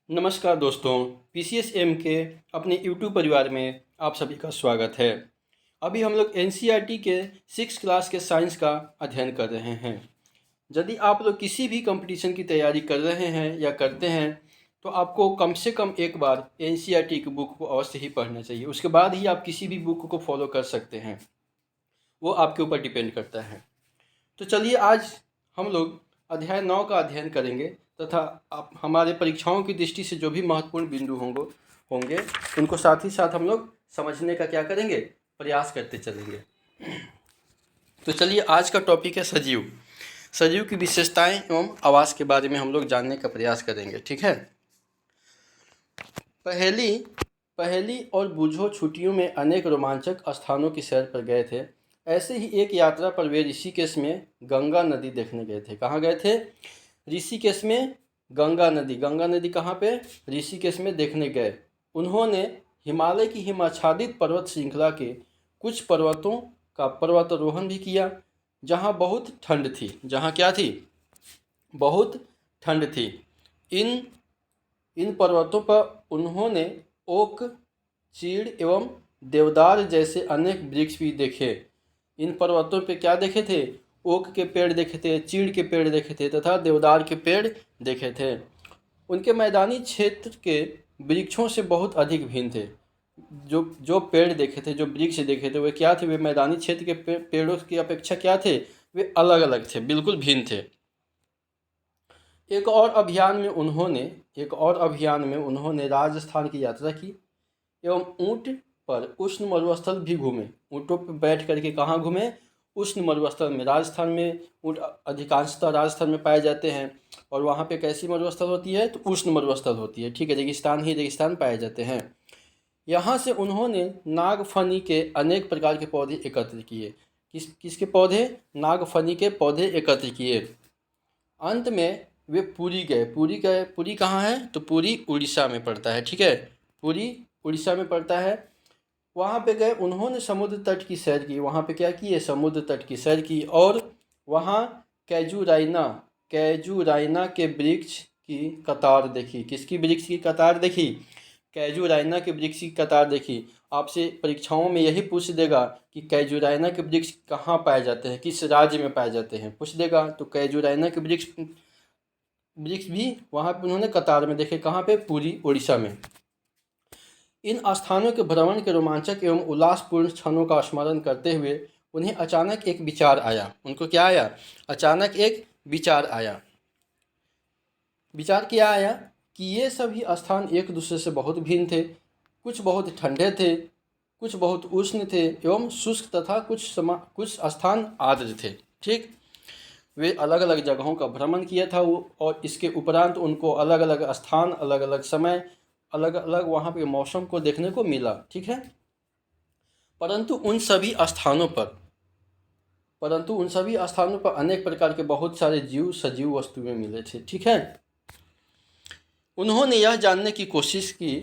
नमस्कार दोस्तों, पीसीएसएम के अपने यूट्यूब परिवार में आप सभी का स्वागत है। अभी हम लोग एनसीईआरटी के 6th क्लास के साइंस का अध्ययन कर रहे हैं। यदि आप लोग किसी भी कंपटीशन की तैयारी कर रहे हैं या करते हैं तो आपको कम से कम एक बार एनसीईआरटी की बुक को अवश्य ही पढ़ना चाहिए। उसके बाद ही आप किसी भी बुक को फॉलो कर सकते हैं, वो आपके ऊपर डिपेंड करता है। तो चलिए आज हम लोग अध्याय 9 का अध्ययन करेंगे तथा आप हमारे परीक्षाओं की दृष्टि से जो भी महत्वपूर्ण बिंदु होंगे उनको साथ ही साथ हम लोग समझने का क्या करेंगे, प्रयास करते चलेंगे। तो चलिए आज का टॉपिक है सजीव की विशेषताएं एवं आवास के बारे में हम लोग जानने का प्रयास करेंगे। ठीक है। पहली और बूझो छुट्टियों में अनेक रोमांचक स्थानों की सैर पर गए थे। ऐसे ही एक यात्रा पर वे ऋषिकेश में गंगा नदी देखने गए थे। कहाँ गए थे? ऋषिकेश में गंगा नदी कहाँ पे? ऋषिकेश में देखने गए। उन्होंने हिमालय की हिमाच्छादित पर्वत श्रृंखला के कुछ पर्वतों का पर्वतारोहण भी किया, जहाँ बहुत ठंड थी। जहाँ क्या थी? बहुत ठंड थी। इन पर्वतों पर उन्होंने ओक, चीड़ एवं देवदार जैसे अनेक वृक्ष भी देखे। इन पर्वतों पे क्या देखे थे? ओक के पेड़ देखे थे, चीड़ के पेड़ देखे थे तथा देवदार के पेड़ देखे थे। उनके मैदानी क्षेत्र के वृक्षों से बहुत अधिक भिन्न थे। जो पेड़ देखे थे, जो वृक्ष देखे थे, वे क्या थे? वे मैदानी क्षेत्र के पेड़ों की अपेक्षा क्या थे? वे अलग अलग थे, बिल्कुल भिन्न थे। एक और अभियान में उन्होंने राजस्थान की यात्रा की एवं ऊँट पर उष्ण मरुस्थल भी घूमे। ऊँटों पर बैठ करके कहाँ घूमे? उष्ण मरुस्थल में। राजस्थान में ऊँट अधिकांशतः राजस्थान में पाए जाते हैं और वहाँ पे कैसी मरुस्थल होती है? तो उष्ण मरुस्थल होती है। ठीक है, रेगिस्तान पाए जाते हैं। यहाँ से उन्होंने नागफनी के अनेक प्रकार के पौधे एकत्र किए। किसके पौधे? नागफनी के पौधे एकत्र किए। अंत में वे पुरी गए। पुरी कहाँ है? तो पुरी उड़ीसा में पड़ता है। ठीक है, पुरी उड़ीसा में पड़ता है। वहाँ पे गए, उन्होंने समुद्र तट की सैर की। वहाँ पे क्या की है? समुद्र तट की सैर की। और वहाँ कैजुराइना के वृक्ष की कतार देखी। किसकी वृक्ष की कतार देखी? कैजुराइना के वृक्ष की कतार देखी। आपसे परीक्षाओं में यही पूछ देगा कि कैजुराइना के वृक्ष कहाँ पाए जाते हैं, किस राज्य में पाए जाते हैं, पूछ देगा। तो कैजुराइना के वृक्ष भी वहाँ पे उन्होंने कतार में देखे। कहाँ पे? पुरी उड़ीसा में। इन स्थानों के भ्रमण के रोमांचक एवं उल्लासपूर्ण क्षणों का स्मरण करते हुए उन्हें अचानक एक विचार आया। उनको क्या आया? अचानक एक विचार आया। विचार क्या आया? कि ये सभी स्थान एक दूसरे से बहुत भिन्न थे। कुछ बहुत ठंडे थे, कुछ बहुत उष्ण थे एवं शुष्क तथा कुछ स्थान आर्द्र थे। ठीक, वे अलग अलग जगहों का भ्रमण किया था और इसके उपरांत उनको अलग अलग स्थान, अलग अलग समय, अलग अलग वहाँ पे मौसम को देखने को मिला। ठीक है, परंतु उन सभी स्थानों पर अनेक प्रकार के बहुत सारे सजीव वस्तुएं मिले थे। ठीक है, उन्होंने यह जानने की कोशिश की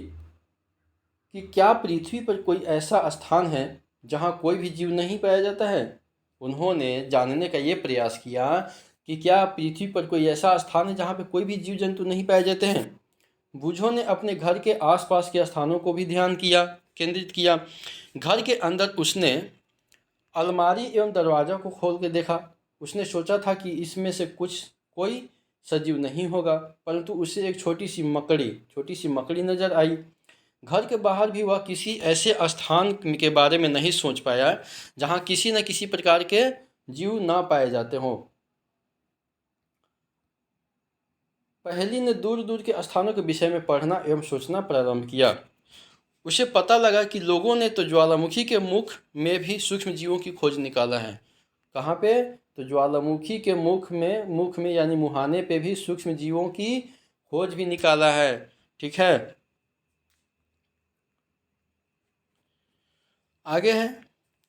कि क्या पृथ्वी पर कोई ऐसा स्थान है जहाँ कोई भी जीव नहीं पाया जाता है। उन्होंने जानने का ये प्रयास किया कि क्या पृथ्वी पर कोई ऐसा स्थान है जहाँ पे कोई भी जीव जंतु नहीं पाए जाते हैं। बूझो ने अपने घर के आसपास के स्थानों को भी केंद्रित किया। घर के अंदर उसने अलमारी एवं दरवाज़ा को खोल के देखा। उसने सोचा था कि इसमें से कोई सजीव नहीं होगा, परंतु उसे एक छोटी सी मकड़ी नज़र आई। घर के बाहर भी वह किसी ऐसे स्थान के बारे में नहीं सोच पाया जहाँ किसी न किसी प्रकार के जीव ना पाए जाते हों। पहली ने दूर दूर के स्थानों के विषय में पढ़ना एवं सोचना प्रारंभ किया। उसे पता लगा कि लोगों ने तो ज्वालामुखी के मुख में भी सूक्ष्म जीवों की खोज निकाला है। कहाँ पे? तो ज्वालामुखी के मुख में यानी मुहाने पे भी सूक्ष्म जीवों की खोज भी निकाला है। ठीक है, आगे है,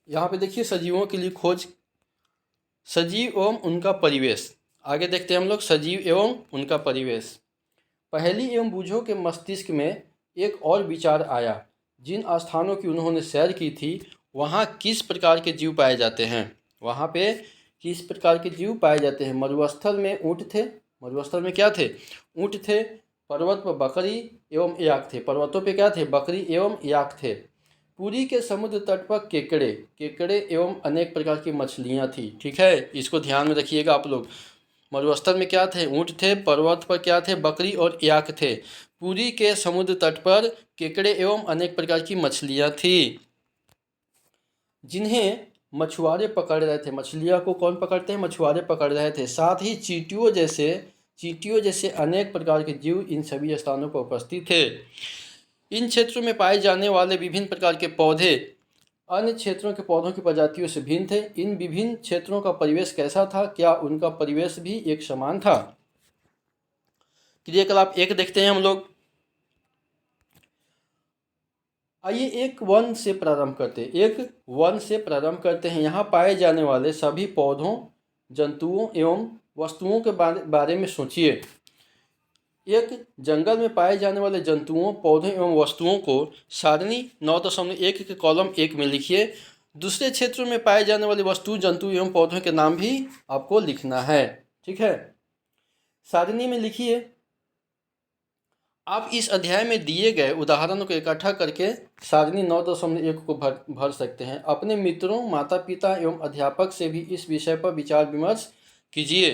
यहाँ पे देखिए सजीवों के लिए खोज, सजीव एवं उनका परिवेश। आगे देखते हैं हम लोग, सजीव एवं उनका परिवेश। पहली एवं बूझो के मस्तिष्क में एक और विचार आया। जिन स्थानों की उन्होंने सैर की थी वहाँ किस प्रकार के जीव पाए जाते हैं। वहाँ पे किस प्रकार के जीव पाए जाते हैं। मरुस्थल में ऊँट थे। मरुस्थल में क्या थे? ऊँट थे। पर्वत पर बकरी एवं याक थे। पर्वतों पे क्या थे? बकरी एवं याक थे। पुरी के समुद्र तट पर केकड़े केकड़े एवं अनेक प्रकार की मछलियां थी। ठीक है, इसको ध्यान में रखिएगा आप लोग। मरुस्थल में क्या थे? ऊंट थे। पर्वत पर क्या थे? बकरी और याक थे। पुरी के समुद्र तट पर केकड़े एवं अनेक प्रकार की मछलियां थी, जिन्हें मछुआरे पकड़ रहे थे। मछलियां को कौन पकड़ते हैं? मछुआरे पकड़ रहे थे। साथ ही चींटियों जैसे अनेक प्रकार के जीव इन सभी स्थानों पर उपस्थित थे। इन क्षेत्रों में पाए जाने वाले विभिन्न प्रकार के पौधे अन्य क्षेत्रों के पौधों की प्रजातियों से भिन्न थे। इन विभिन्न क्षेत्रों का परिवेश कैसा था? क्या उनका परिवेश भी एक समान था? क्रियाकलाप 1 देखते हैं हम लोग। आइए एक वन से प्रारंभ करते हैं। यहाँ पाए जाने वाले सभी पौधों, जंतुओं एवं वस्तुओं के बारे में सोचिए। एक जंगल में पाए जाने वाले जंतुओं, पौधों एवं वस्तुओं को सारणी 9.1 के कॉलम 1 में लिखिए। दूसरे क्षेत्रों में पाए जाने वाले वस्तु, जंतु एवं पौधों के नाम भी आपको लिखना है। ठीक है, सारणी में लिखिए। आप इस अध्याय में दिए गए उदाहरणों को इकट्ठा करके सारणी 9.1 को भर सकते हैं। अपने मित्रों, माता पिता एवं अध्यापक से भी इस विषय पर विचार विमर्श कीजिए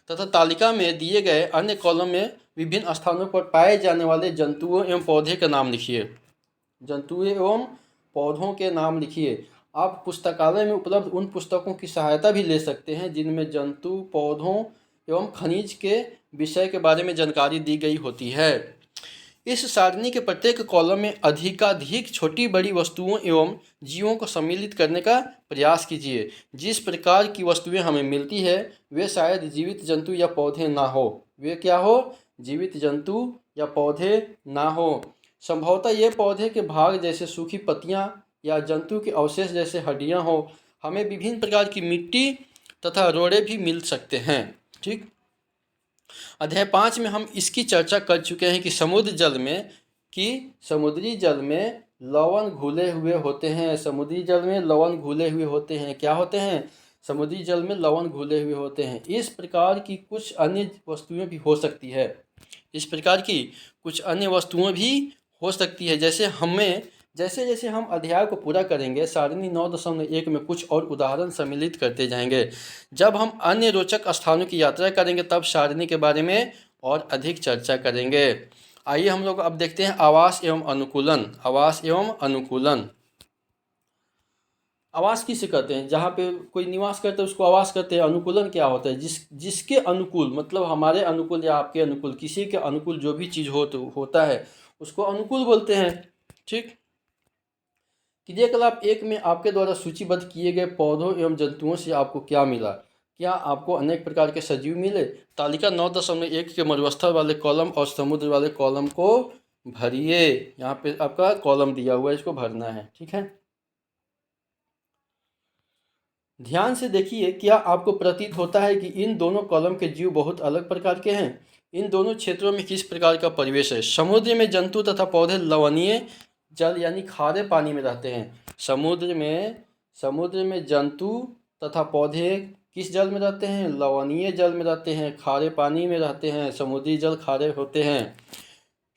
तथा तालिका में दिए गए अन्य कॉलम में विभिन्न स्थानों पर पाए जाने वाले जंतुओं एवं पौधे के नाम लिखिए। जंतुओं एवं पौधों के नाम लिखिए। आप पुस्तकालय में उपलब्ध उन पुस्तकों की सहायता भी ले सकते हैं जिनमें जंतु, पौधों एवं खनिज के विषय के बारे में जानकारी दी गई होती है। इस सारणी के प्रत्येक कॉलम में अधिकाधिक छोटी बड़ी वस्तुओं एवं जीवों को सम्मिलित करने का प्रयास कीजिए। जिस प्रकार की वस्तुएं हमें मिलती है वे शायद जीवित जंतु या पौधे ना हो। वे क्या हो? जीवित जंतु या पौधे ना हो। संभवतः ये पौधे के भाग जैसे सूखी पत्तियां या जंतु के अवशेष जैसे हड्डियां हो। हमें विभिन्न प्रकार की मिट्टी तथा रोड़े भी मिल सकते हैं। ठीक, अध्याय 5 में हम इसकी चर्चा कर चुके हैं कि समुद्री जल में लवण घुले हुए होते हैं। समुद्री जल में लवण घुले हुए होते हैं। क्या होते हैं? समुद्री जल में लवण घुले हुए होते हैं। इस प्रकार की कुछ अन्य वस्तुएं भी हो सकती है। जैसे जैसे हम अध्याय को पूरा करेंगे सारणी 9.1 में कुछ और उदाहरण सम्मिलित करते जाएंगे। जब हम अन्य रोचक स्थानों की यात्रा करेंगे तब सारणी के बारे में और अधिक चर्चा करेंगे। आइए हम लोग अब देखते हैं आवास एवं अनुकूलन। आवास किसे कहते हैं? जहाँ पे कोई निवास करते हैं उसको आवास कहते हैं। अनुकूलन क्या होता है? जिसके अनुकूल, मतलब हमारे अनुकूल या आपके अनुकूल, किसी के अनुकूल जो भी चीज़ होता है उसको अनुकूल बोलते हैं। ठीक, क्रियाकलाप 1 में आपके द्वारा सूचीबद्ध किए गए पौधों एवं जंतुओं से आपको क्या मिला? क्या आपको अनेक प्रकार के सजीव मिले? तालिका 9.1 के मरुस्थल वाले कॉलम और समुद्र वाले कॉलम को भरिए। यहाँ पे आपका कॉलम दिया हुआ है, इसको भरना है। ठीक है, ध्यान से देखिए। क्या आपको प्रतीत होता है कि इन दोनों कॉलम के जीव बहुत अलग प्रकार के हैं? इन दोनों क्षेत्रों में किस प्रकार का परिवेश है? समुद्र में जंतु तथा पौधे लवणीय जल यानी खारे पानी में रहते हैं। समुद्र में जंतु तथा पौधे किस जल में रहते हैं? लवणीय जल में रहते हैं, खारे पानी में रहते हैं। समुद्री जल खारे होते हैं।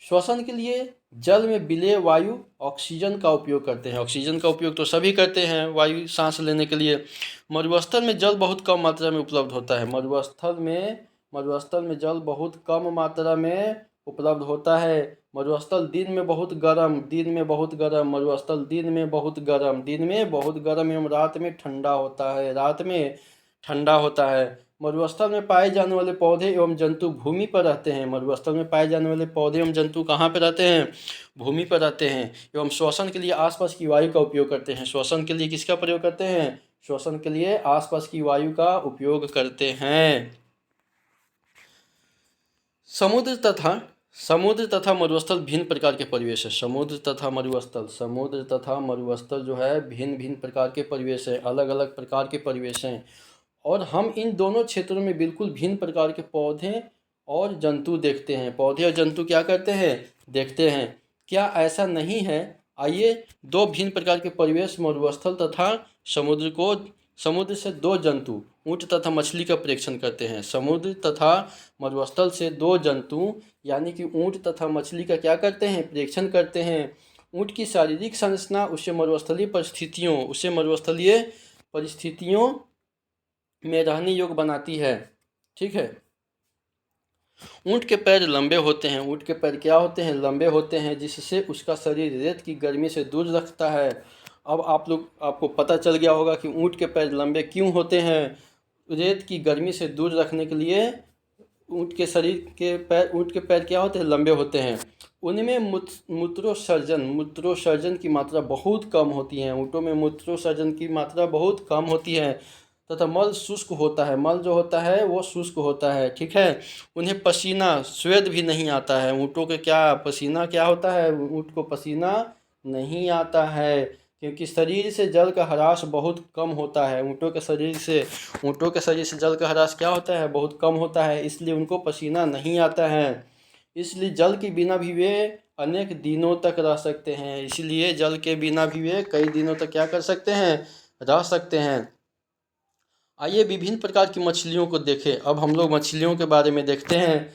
श्वसन के लिए जल में विलेय वायु ऑक्सीजन का उपयोग करते हैं। ऑक्सीजन का उपयोग तो सभी करते हैं वायु सांस लेने के लिए। मरुस्थल में जल बहुत कम मात्रा में उपलब्ध होता है। मरुस्थल में जल बहुत कम मात्रा में उपलब्ध होता है। मरुस्थल दिन में बहुत गर्म, मरुस्थल दिन में बहुत गर्म एवं रात में ठंडा होता है। मरुस्थल में पाए जाने वाले पौधे एवं जंतु भूमि पर रहते हैं। मरुस्थल में पाए जाने वाले पौधे एवं जंतु कहाँ पर रहते हैं? भूमि पर रहते हैं। एवं श्वसन के लिए आसपास की वायु का उपयोग करते हैं। श्वसन के लिए किसका प्रयोग करते हैं? श्वसन के लिए आसपास की वायु का उपयोग करते हैं। समुद्र तथा मरुस्थल भिन्न प्रकार के परिवेश है। समुद्र तथा मरुस्थल जो है भिन्न भिन्न प्रकार के परिवेश है, अलग अलग प्रकार के परिवेश हैं। और हम इन दोनों क्षेत्रों में बिल्कुल भिन्न प्रकार के पौधे और जंतु देखते हैं। पौधे और जंतु क्या करते हैं? देखते हैं। क्या ऐसा नहीं है? आइए दो भिन्न प्रकार के परिवेश मरुस्थल तथा समुद्र को समुद्र से दो जंतु ऊँट तथा मछली का प्रेक्षण करते हैं। समुद्र तथा मरुस्थल से दो जंतु यानी कि ऊँट तथा मछली का क्या करते हैं, प्रेक्षण करते हैं। ऊँट की शारीरिक संरचना उसे मरुस्थलीय परिस्थितियों में रहने योग्य बनाती है। ठीक है। ऊँट के पैर लंबे होते हैं। ऊँट के पैर क्या होते हैं, लंबे होते हैं, जिससे उसका शरीर रेत की गर्मी से दूर रखता है। अब आपको पता चल गया होगा कि ऊँट के पैर लंबे क्यों होते हैं। रेत की गर्मी से दूर रखने के लिए ऊँट के पैर क्या होते हैं, लंबे होते हैं। उनमें मूत्रोसर्जन की मात्रा बहुत कम होती है। ऊँटों में मूत्रोसर्जन की मात्रा बहुत कम होती है तथा मल शुष्क होता है। मल जो होता है वो शुष्क होता है। ठीक है। उन्हें पसीना स्वेद भी नहीं आता है। ऊँटों के पसीना क्या होता है, ऊँट को पसीना नहीं आता है, क्योंकि शरीर से जल का ह्रास बहुत कम होता है। ऊँटों के शरीर से जल का ह्रास क्या होता है, बहुत कम होता है, इसलिए उनको पसीना नहीं आता है। इसलिए जल के बिना भी वे अनेक दिनों तक रह सकते हैं। इसलिए जल के बिना भी वे कई दिनों तक क्या कर सकते हैं, रह सकते हैं। आइए विभिन्न प्रकार की मछलियों को देखें। अब हम लोग मछलियों के बारे में देखते हैं।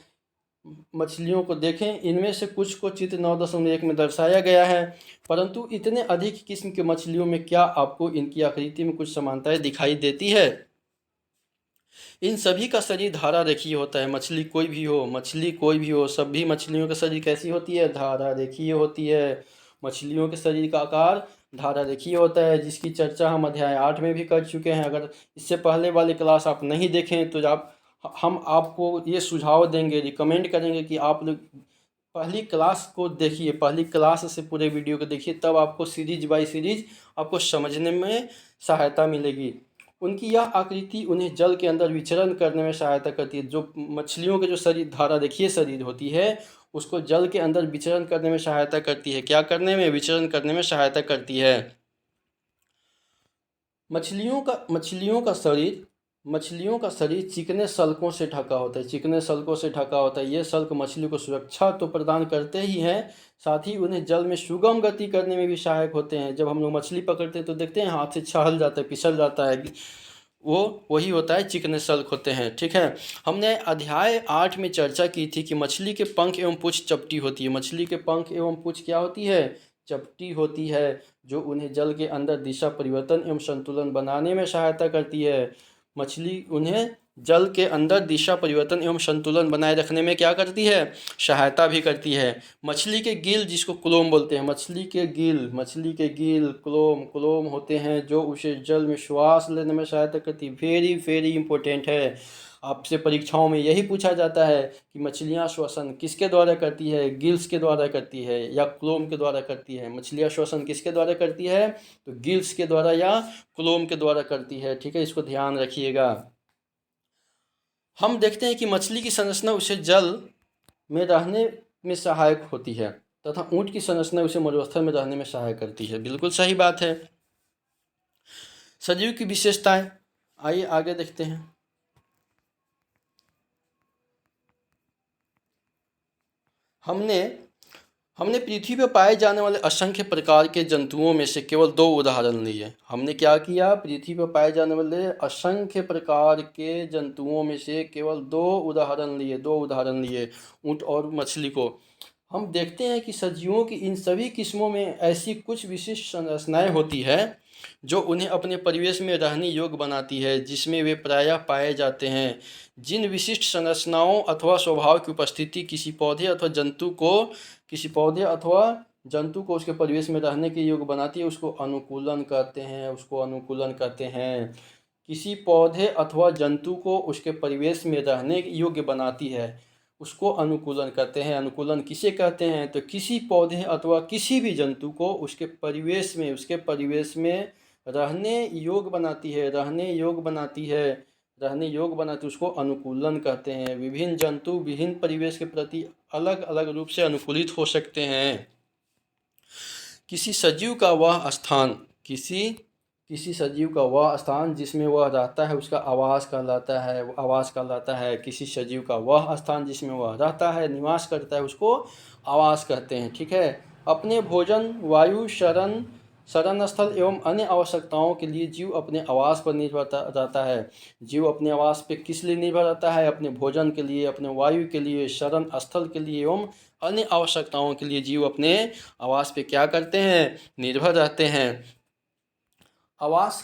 मछलियों को देखें। इनमें से कुछ को चित्र 9.1 में दर्शाया गया है, परंतु इतने अधिक किस्म की मछलियों में क्या आपको इनकी आकृति में कुछ समानताएं दिखाई देती है। इन सभी का शरीर धारा रेखीय होता है। मछली कोई भी हो, सभी मछलियों का शरीर कैसी होती है, धारा रेखीय होती है। मछलियों के शरीर का आकार धारा रेखीय होता है, जिसकी चर्चा हम अध्याय 8 में भी कर चुके हैं। अगर इससे पहले वाली क्लास आप नहीं देखें तो हम आपको ये सुझाव देंगे, रिकमेंड करेंगे कि आप लोग पहली क्लास को देखिए, पहली क्लास से पूरे वीडियो को देखिए, तब आपको सीरीज बाय सीरीज आपको समझने में सहायता मिलेगी। उनकी यह आकृति उन्हें जल के अंदर विचरण करने में सहायता करती है। जो मछलियों के जो शरीर धारा देखिए शरीर होती है, उसको जल के अंदर विचरण करने में सहायता करती है। क्या करने में, विचरण करने में सहायता करती है। मछलियों का शरीर चिकने सल्कों से ढका होता है। ये सल्क मछली को सुरक्षा तो प्रदान करते ही हैं, साथ ही उन्हें जल में सुगम गति करने में भी सहायक होते हैं। जब हम लोग मछली पकड़ते हैं तो देखते हैं हाथ से छहल जाता है, फिसल जाता है, वही होता है, चिकने सल्क होते हैं। ठीक है। हमने अध्याय 8 में चर्चा की थी कि मछली के पंख एवं पूंछ चपटी होती है। मछली के पंख एवं पूंछ क्या होती है, चपटी होती है, जो उन्हें जल के अंदर दिशा परिवर्तन एवं संतुलन बनाने में सहायता करती है। मछली उन्हें जल के अंदर दिशा परिवर्तन एवं संतुलन बनाए रखने में क्या करती है, सहायता भी करती है। मछली के गिल, जिसको क्लोम बोलते हैं, मछली के गिल क्लोम होते हैं, जो उसे जल में श्वास लेने में सहायता करती है। वेरी वेरी इंपॉर्टेंट है। आपसे परीक्षाओं में यही पूछा जाता है कि मछलियाँ श्वसन किसके द्वारा करती है, गिल्स के द्वारा करती है या क्लोम के द्वारा करती है। मछलियाँ श्वसन किसके द्वारा करती है, तो गिल्स के द्वारा या क्लोम के द्वारा करती है। ठीक है, इसको ध्यान रखिएगा। हम देखते हैं कि मछली की संरचना उसे जल में रहने में सहायक होती है तथा ऊँट की संरचना उसे मरुस्थल में रहने में सहायक करती है। बिल्कुल सही बात है। सजीव की विशेषताएं, आइए आगे देखते हैं। हमने पृथ्वी पर पाए जाने वाले असंख्य प्रकार के जंतुओं में से केवल 2 उदाहरण लिए। हमने क्या किया, पृथ्वी पर पाए जाने वाले असंख्य प्रकार के जंतुओं में से केवल 2 उदाहरण लिए, ऊँट और मछली को। हम देखते हैं कि सजीवों की इन सभी किस्मों में ऐसी कुछ विशिष्ट संरचनाएं होती है जो उन्हें अपने परिवेश में रहने योग्य बनाती है, जिसमें वे प्रायः पाए जाते हैं। जिन विशिष्ट संरचनाओं अथवा स्वभाव की उपस्थिति किसी पौधे अथवा जंतु को उसके परिवेश में रहने के योग्य बनाती है, उसको अनुकूलन कहते हैं। किसी पौधे अथवा जंतु को उसके परिवेश में रहने योग्य बनाती है, उसको अनुकूलन कहते हैं। अनुकूलन किसे कहते हैं, तो किसी पौधे अथवा किसी भी जंतु को उसके परिवेश में रहने योग्य बनाती उसको अनुकूलन कहते हैं। विभिन्न जंतु विभिन्न परिवेश के प्रति अलग अलग रूप से अनुकूलित हो सकते हैं। किसी सजीव का वह स्थान जिसमें वह रहता है उसका आवास कहलाता है। किसी सजीव का वह स्थान जिसमें वह रहता है, निवास करता है, उसको आवास कहते हैं। ठीक है। अपने भोजन, वायु, शरण, शरण स्थल एवं अन्य आवश्यकताओं के लिए जीव अपने आवास पर निर्भर रहता है। जीव अपने आवास पे किस लिए निर्भर रहता है? अपने भोजन के लिए, अपने वायु के लिए, शरण स्थल के लिए एवं अन्य आवश्यकताओं के लिए जीव अपने आवास पे क्या करते हैं? निर्भर रहते हैं। आवास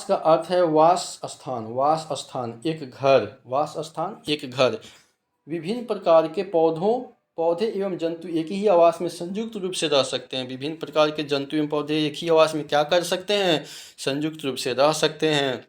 का अर्थ है वास स्थान। वास स्थान एक घर, वास स्थान एक घर। विभिन्न प्रकार के पौधे एवं जंतु एक ही आवास में संयुक्त रूप से रह सकते हैं। विभिन्न प्रकार के जंतु एवं पौधे एक ही आवास में क्या कर सकते हैं? संयुक्त रूप से रह सकते हैं।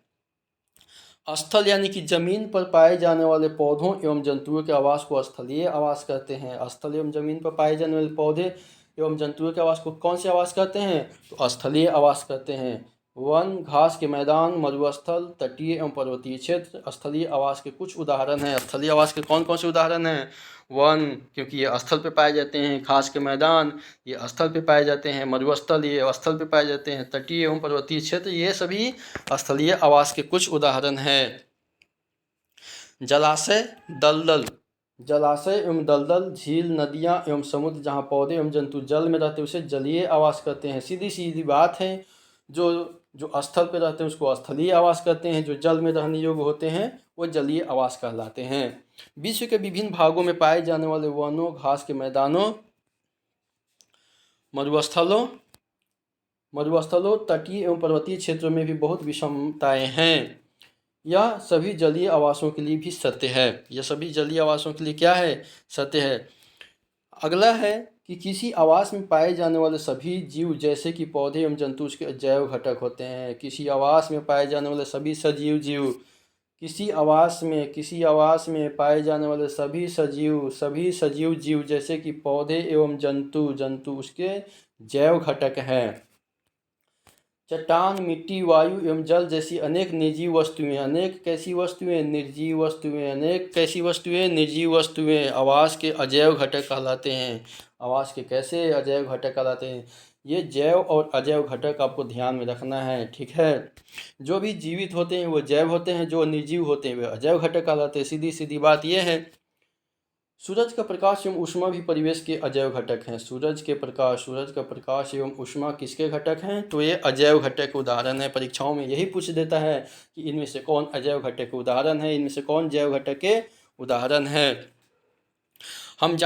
स्थल यानी कि जमीन पर पाए जाने वाले पौधों एवं जंतुओं के आवास को स्थलीय आवास कहते हैं। स्थल एवं जमीन पर पाए जाने वाले पौधे एवं जंतुओं के आवास को कौन से आवास कहते हैं? तो स्थलीय आवास कहते हैं। वन, घास के मैदान, मरुस्थल, तटीय एवं पर्वतीय क्षेत्र स्थलीय आवास के कुछ उदाहरण हैं। स्थलीय आवास के कौन कौन से उदाहरण हैं? वन, क्योंकि ये स्थल पे पाए जाते हैं। घास के मैदान, ये स्थल पे पाए जाते हैं। मरुस्थल, ये स्थल पे पाए जाते हैं। तटीय एवं पर्वतीय क्षेत्र, ये सभी स्थलीय आवास के कुछ उदाहरण हैं। जलाशय, दलदल। जलाशय एवं दलदल, झील, नदियाँ एवं समुद्र जहाँ पौधे एवं जंतु जल में रहते हैं उसे जलीय आवास कहते हैं। सीधी सीधी बात है, जो स्थल पे रहते हैं उसको स्थलीय आवास कहते हैं। जो जल में रहने योग्य होते हैं वो जलीय आवास कहलाते हैं। विश्व के विभिन्न भागों में पाए जाने वाले वनों, घास के मैदानों, मरुस्थलों, तटीय एवं पर्वतीय क्षेत्रों में भी बहुत विषमताएं हैं। यह सभी जलीय आवासों के लिए भी सत्य है। यह सभी जलीय आवासों के लिए क्या है? सत्य है। अगला है कि किसी आवास में पाए जाने वाले सभी जीव जैसे कि पौधे एवं जंतु उसके जैव घटक होते हैं। किसी आवास में पाए जाने वाले सभी सजीव जीव, किसी आवास में पाए जाने वाले सभी सजीव जीव जैसे कि पौधे एवं जंतु उसके जैव घटक हैं। चट्टान, मिट्टी, वायु एवं जल जैसी अनेक निर्जीव वस्तुएं, अनेक कैसी वस्तुएं? निर्जीव वस्तुएं। अनेक कैसी वस्तुएं? निर्जीव वस्तुएं आवास के अजैव घटक कहलाते हैं। आवास के कैसे अजैव घटक कहलाते हैं? ये जैव और अजैव घटक आपको ध्यान में रखना है, ठीक है। जो भी जीवित होते हैं वो जैव होते हैं, जो निर्जीव होते हैं वे अजैव घटक कहलाते हैं। सीधी सीधी बात यह है। सूरज का प्रकाश एवं ऊष्मा भी परिवेश के अजैव घटक हैं। सूरज का प्रकाश एवं ऊष्मा किसके घटक हैं? तो ये अजैव घटक के उदाहरण है। परीक्षाओं में यही पूछ देता है कि इनमें से कौन अजैव घटक के उदाहरण है, इनमें से कौन जैव घटक के उदाहरण है। हम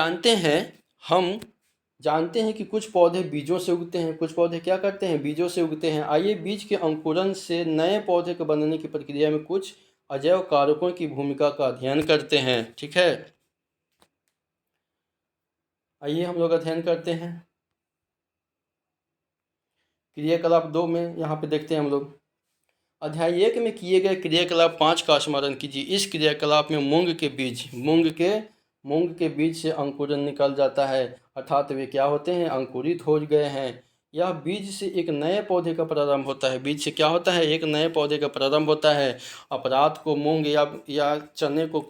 जानते हैं कि कुछ पौधे बीजों से उगते हैं। कुछ पौधे क्या करते हैं? बीजों से उगते हैं। आइए बीज के अंकुरन से नए पौधे के बनने की प्रक्रिया में कुछ अजैव कारकों की भूमिका का अध्ययन करते हैं, ठीक है। आइए हम लोग अध्ययन करते हैं। क्रियाकलाप 2 में यहाँ पे देखते हैं हम लोग। अध्याय 1 में किए गए क्रियाकलाप 5 का स्मरण कीजिए। इस क्रियाकलाप में मूंग के बीज से अंकुरन निकल जाता है, अर्थात वे क्या होते हैं? अंकुरित हो गए हैं। यह बीज से एक नए पौधे का प्रारंभ होता है। बीज से क्या होता है? एक नए पौधे का प्रारंभ होता है। अब रात को मूंग या चने को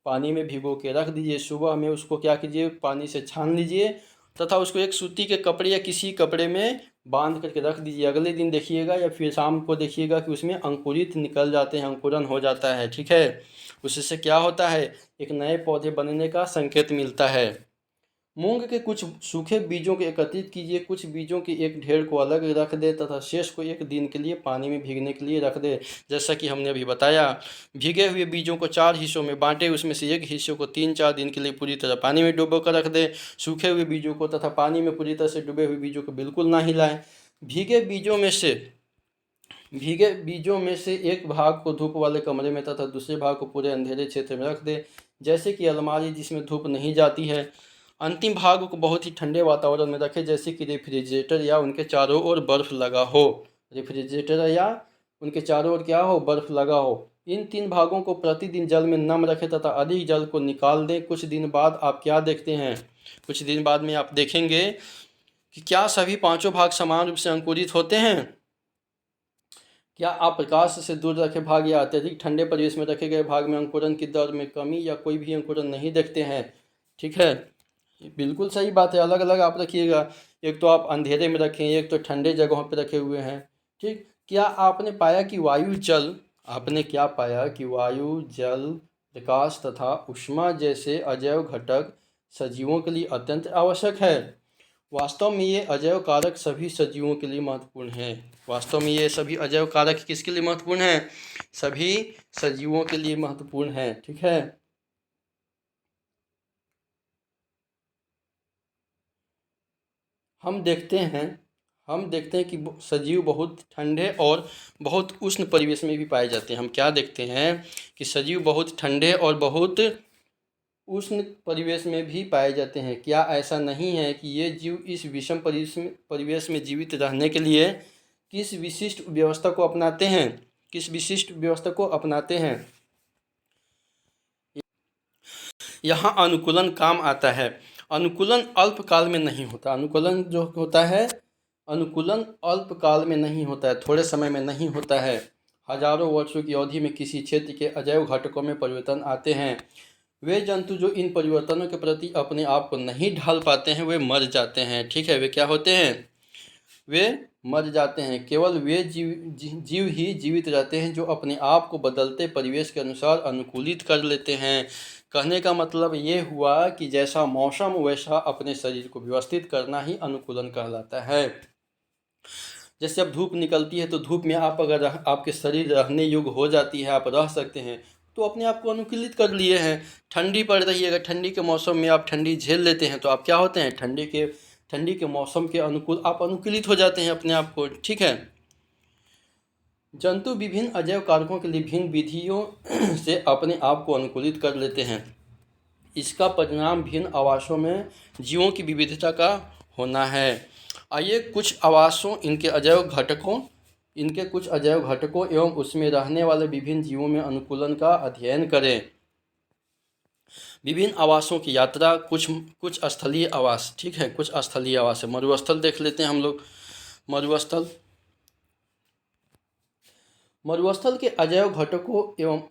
पानी में भिगो के रख दीजिए। सुबह में उसको क्या कीजिए? पानी से छान लीजिए तथा उसको एक सूती के कपड़े या किसी कपड़े में बांध करके रख दीजिए। अगले दिन देखिएगा या फिर शाम को देखिएगा कि उसमें अंकुरित निकल जाते हैं, अंकुरन हो जाता है, ठीक है। उससे क्या होता है? एक नए पौधे बनने का संकेत मिलता है। मूंग के कुछ सूखे बीजों को एकत्रित कीजिए। कुछ बीजों के एक ढेर को अलग रख दे तथा शेष को एक दिन के लिए पानी में भीगने के लिए रख दे। जैसा कि हमने अभी बताया, भीगे हुए बीजों को 4 हिस्सों में बांटे। उसमें से एक हिस्से को 3-4 दिन के लिए पूरी तरह पानी में डुबो कर रख दे। सूखे हुए बीजों को तथा पानी में पूरी तरह से डूबे हुए बीजों को बिल्कुल ना हिलाएं। भीगे बीजों में से एक भाग को धूप वाले कमरे में तथा दूसरे भाग को पूरे अंधेरे क्षेत्र में रख दे, जैसे कि अलमारी जिसमें धूप नहीं जाती है। अंतिम भाग को बहुत ही ठंडे वातावरण में रखें, जैसे कि रेफ्रिजरेटर या उनके चारों ओर बर्फ लगा हो। रेफ्रिजरेटर या उनके चारों ओर क्या हो? बर्फ लगा हो। इन 3 भागों को प्रतिदिन जल में नम रखें तथा अधिक जल को निकाल दें। कुछ दिन बाद आप क्या देखते हैं? कुछ दिन बाद में आप देखेंगे कि क्या सभी 5 भाग समान रूप से अंकुरित होते हैं? क्या आप प्रकाश से दूर रखे भाग या अत्यधिक ठंडे परिवेश में रखे गए भाग में अंकुरन की दर में कमी या कोई भी अंकुरन नहीं देखते हैं? ठीक है, बिल्कुल सही बात है। अलग अलग आप रखिएगा। एक तो आप अंधेरे में रखें, एक तो ठंडे जगहों पर रखे हुए हैं, ठीक। क्या आपने पाया कि वायु, जल, प्रकाश तथा ऊष्मा जैसे अजैव घटक सजीवों के लिए अत्यंत आवश्यक है? वास्तव में ये अजैव कारक सभी सजीवों के लिए महत्वपूर्ण है। वास्तव में ये सभी अजैव कारक किसके लिए महत्वपूर्ण है? सभी सजीवों के लिए महत्वपूर्ण है। ठीक है। हम देखते हैं कि सजीव बहुत ठंडे और बहुत उष्ण परिवेश में भी पाए जाते हैं। हम क्या देखते हैं कि सजीव बहुत ठंडे और बहुत उष्ण परिवेश में भी पाए जाते हैं। क्या ऐसा नहीं है कि ये जीव इस विषम परिवेश में जीवित रहने के लिए किस विशिष्ट व्यवस्था को अपनाते हैं? किस विशिष्ट व्यवस्था को अपनाते हैं? यहाँ अनुकूलन काम आता है। अनुकूलन अल्पकाल में नहीं होता। अनुकूलन जो होता है, अनुकूलन अल्पकाल में नहीं होता है, थोड़े समय में नहीं होता है। हजारों वर्षों की अवधि में किसी क्षेत्र के अजैव घटकों में परिवर्तन आते हैं। वे जंतु जो इन परिवर्तनों के प्रति अपने आप को नहीं ढाल पाते हैं वे मर जाते हैं। ठीक है, वे क्या होते हैं? वे मर जाते हैं। केवल वे जीव ही जीवित रहते हैं जो अपने आप को बदलते परिवेश के अनुसार अनुकूलित कर लेते हैं। कहने का मतलब ये हुआ कि जैसा मौसम वैसा अपने शरीर को व्यवस्थित करना ही अनुकूलन कहलाता है। जैसे अब धूप निकलती है तो धूप में आप अगर आपके शरीर रहने योग्य हो जाती है, आप रह सकते हैं, तो अपने आप को अनुकूलित कर लिए हैं। ठंडी पड़ रही है, अगर ठंडी के मौसम में आप ठंडी झेल लेते हैं तो आप क्या होते हैं? ठंडी के मौसम के अनुकूल आप अनुकूलित हो जाते हैं अपने आप को। ठीक है। जंतु विभिन्न अजैव कारकों के लिए भिन्न विधियों से अपने आप को अनुकूलित कर लेते हैं। इसका परिणाम भिन्न आवासों में जीवों की विविधता का होना है। आइए कुछ आवासों, इनके कुछ अजैव घटकों एवं उसमें रहने वाले विभिन्न जीवों में अनुकूलन का अध्ययन करें। विभिन्न आवासों की यात्रा, कुछ स्थलीय आवास। ठीक है, कुछ स्थलीय आवास है। मरुस्थल देख लेते हैं हम लोग। मरुस्थल के अजैव घटकों एवं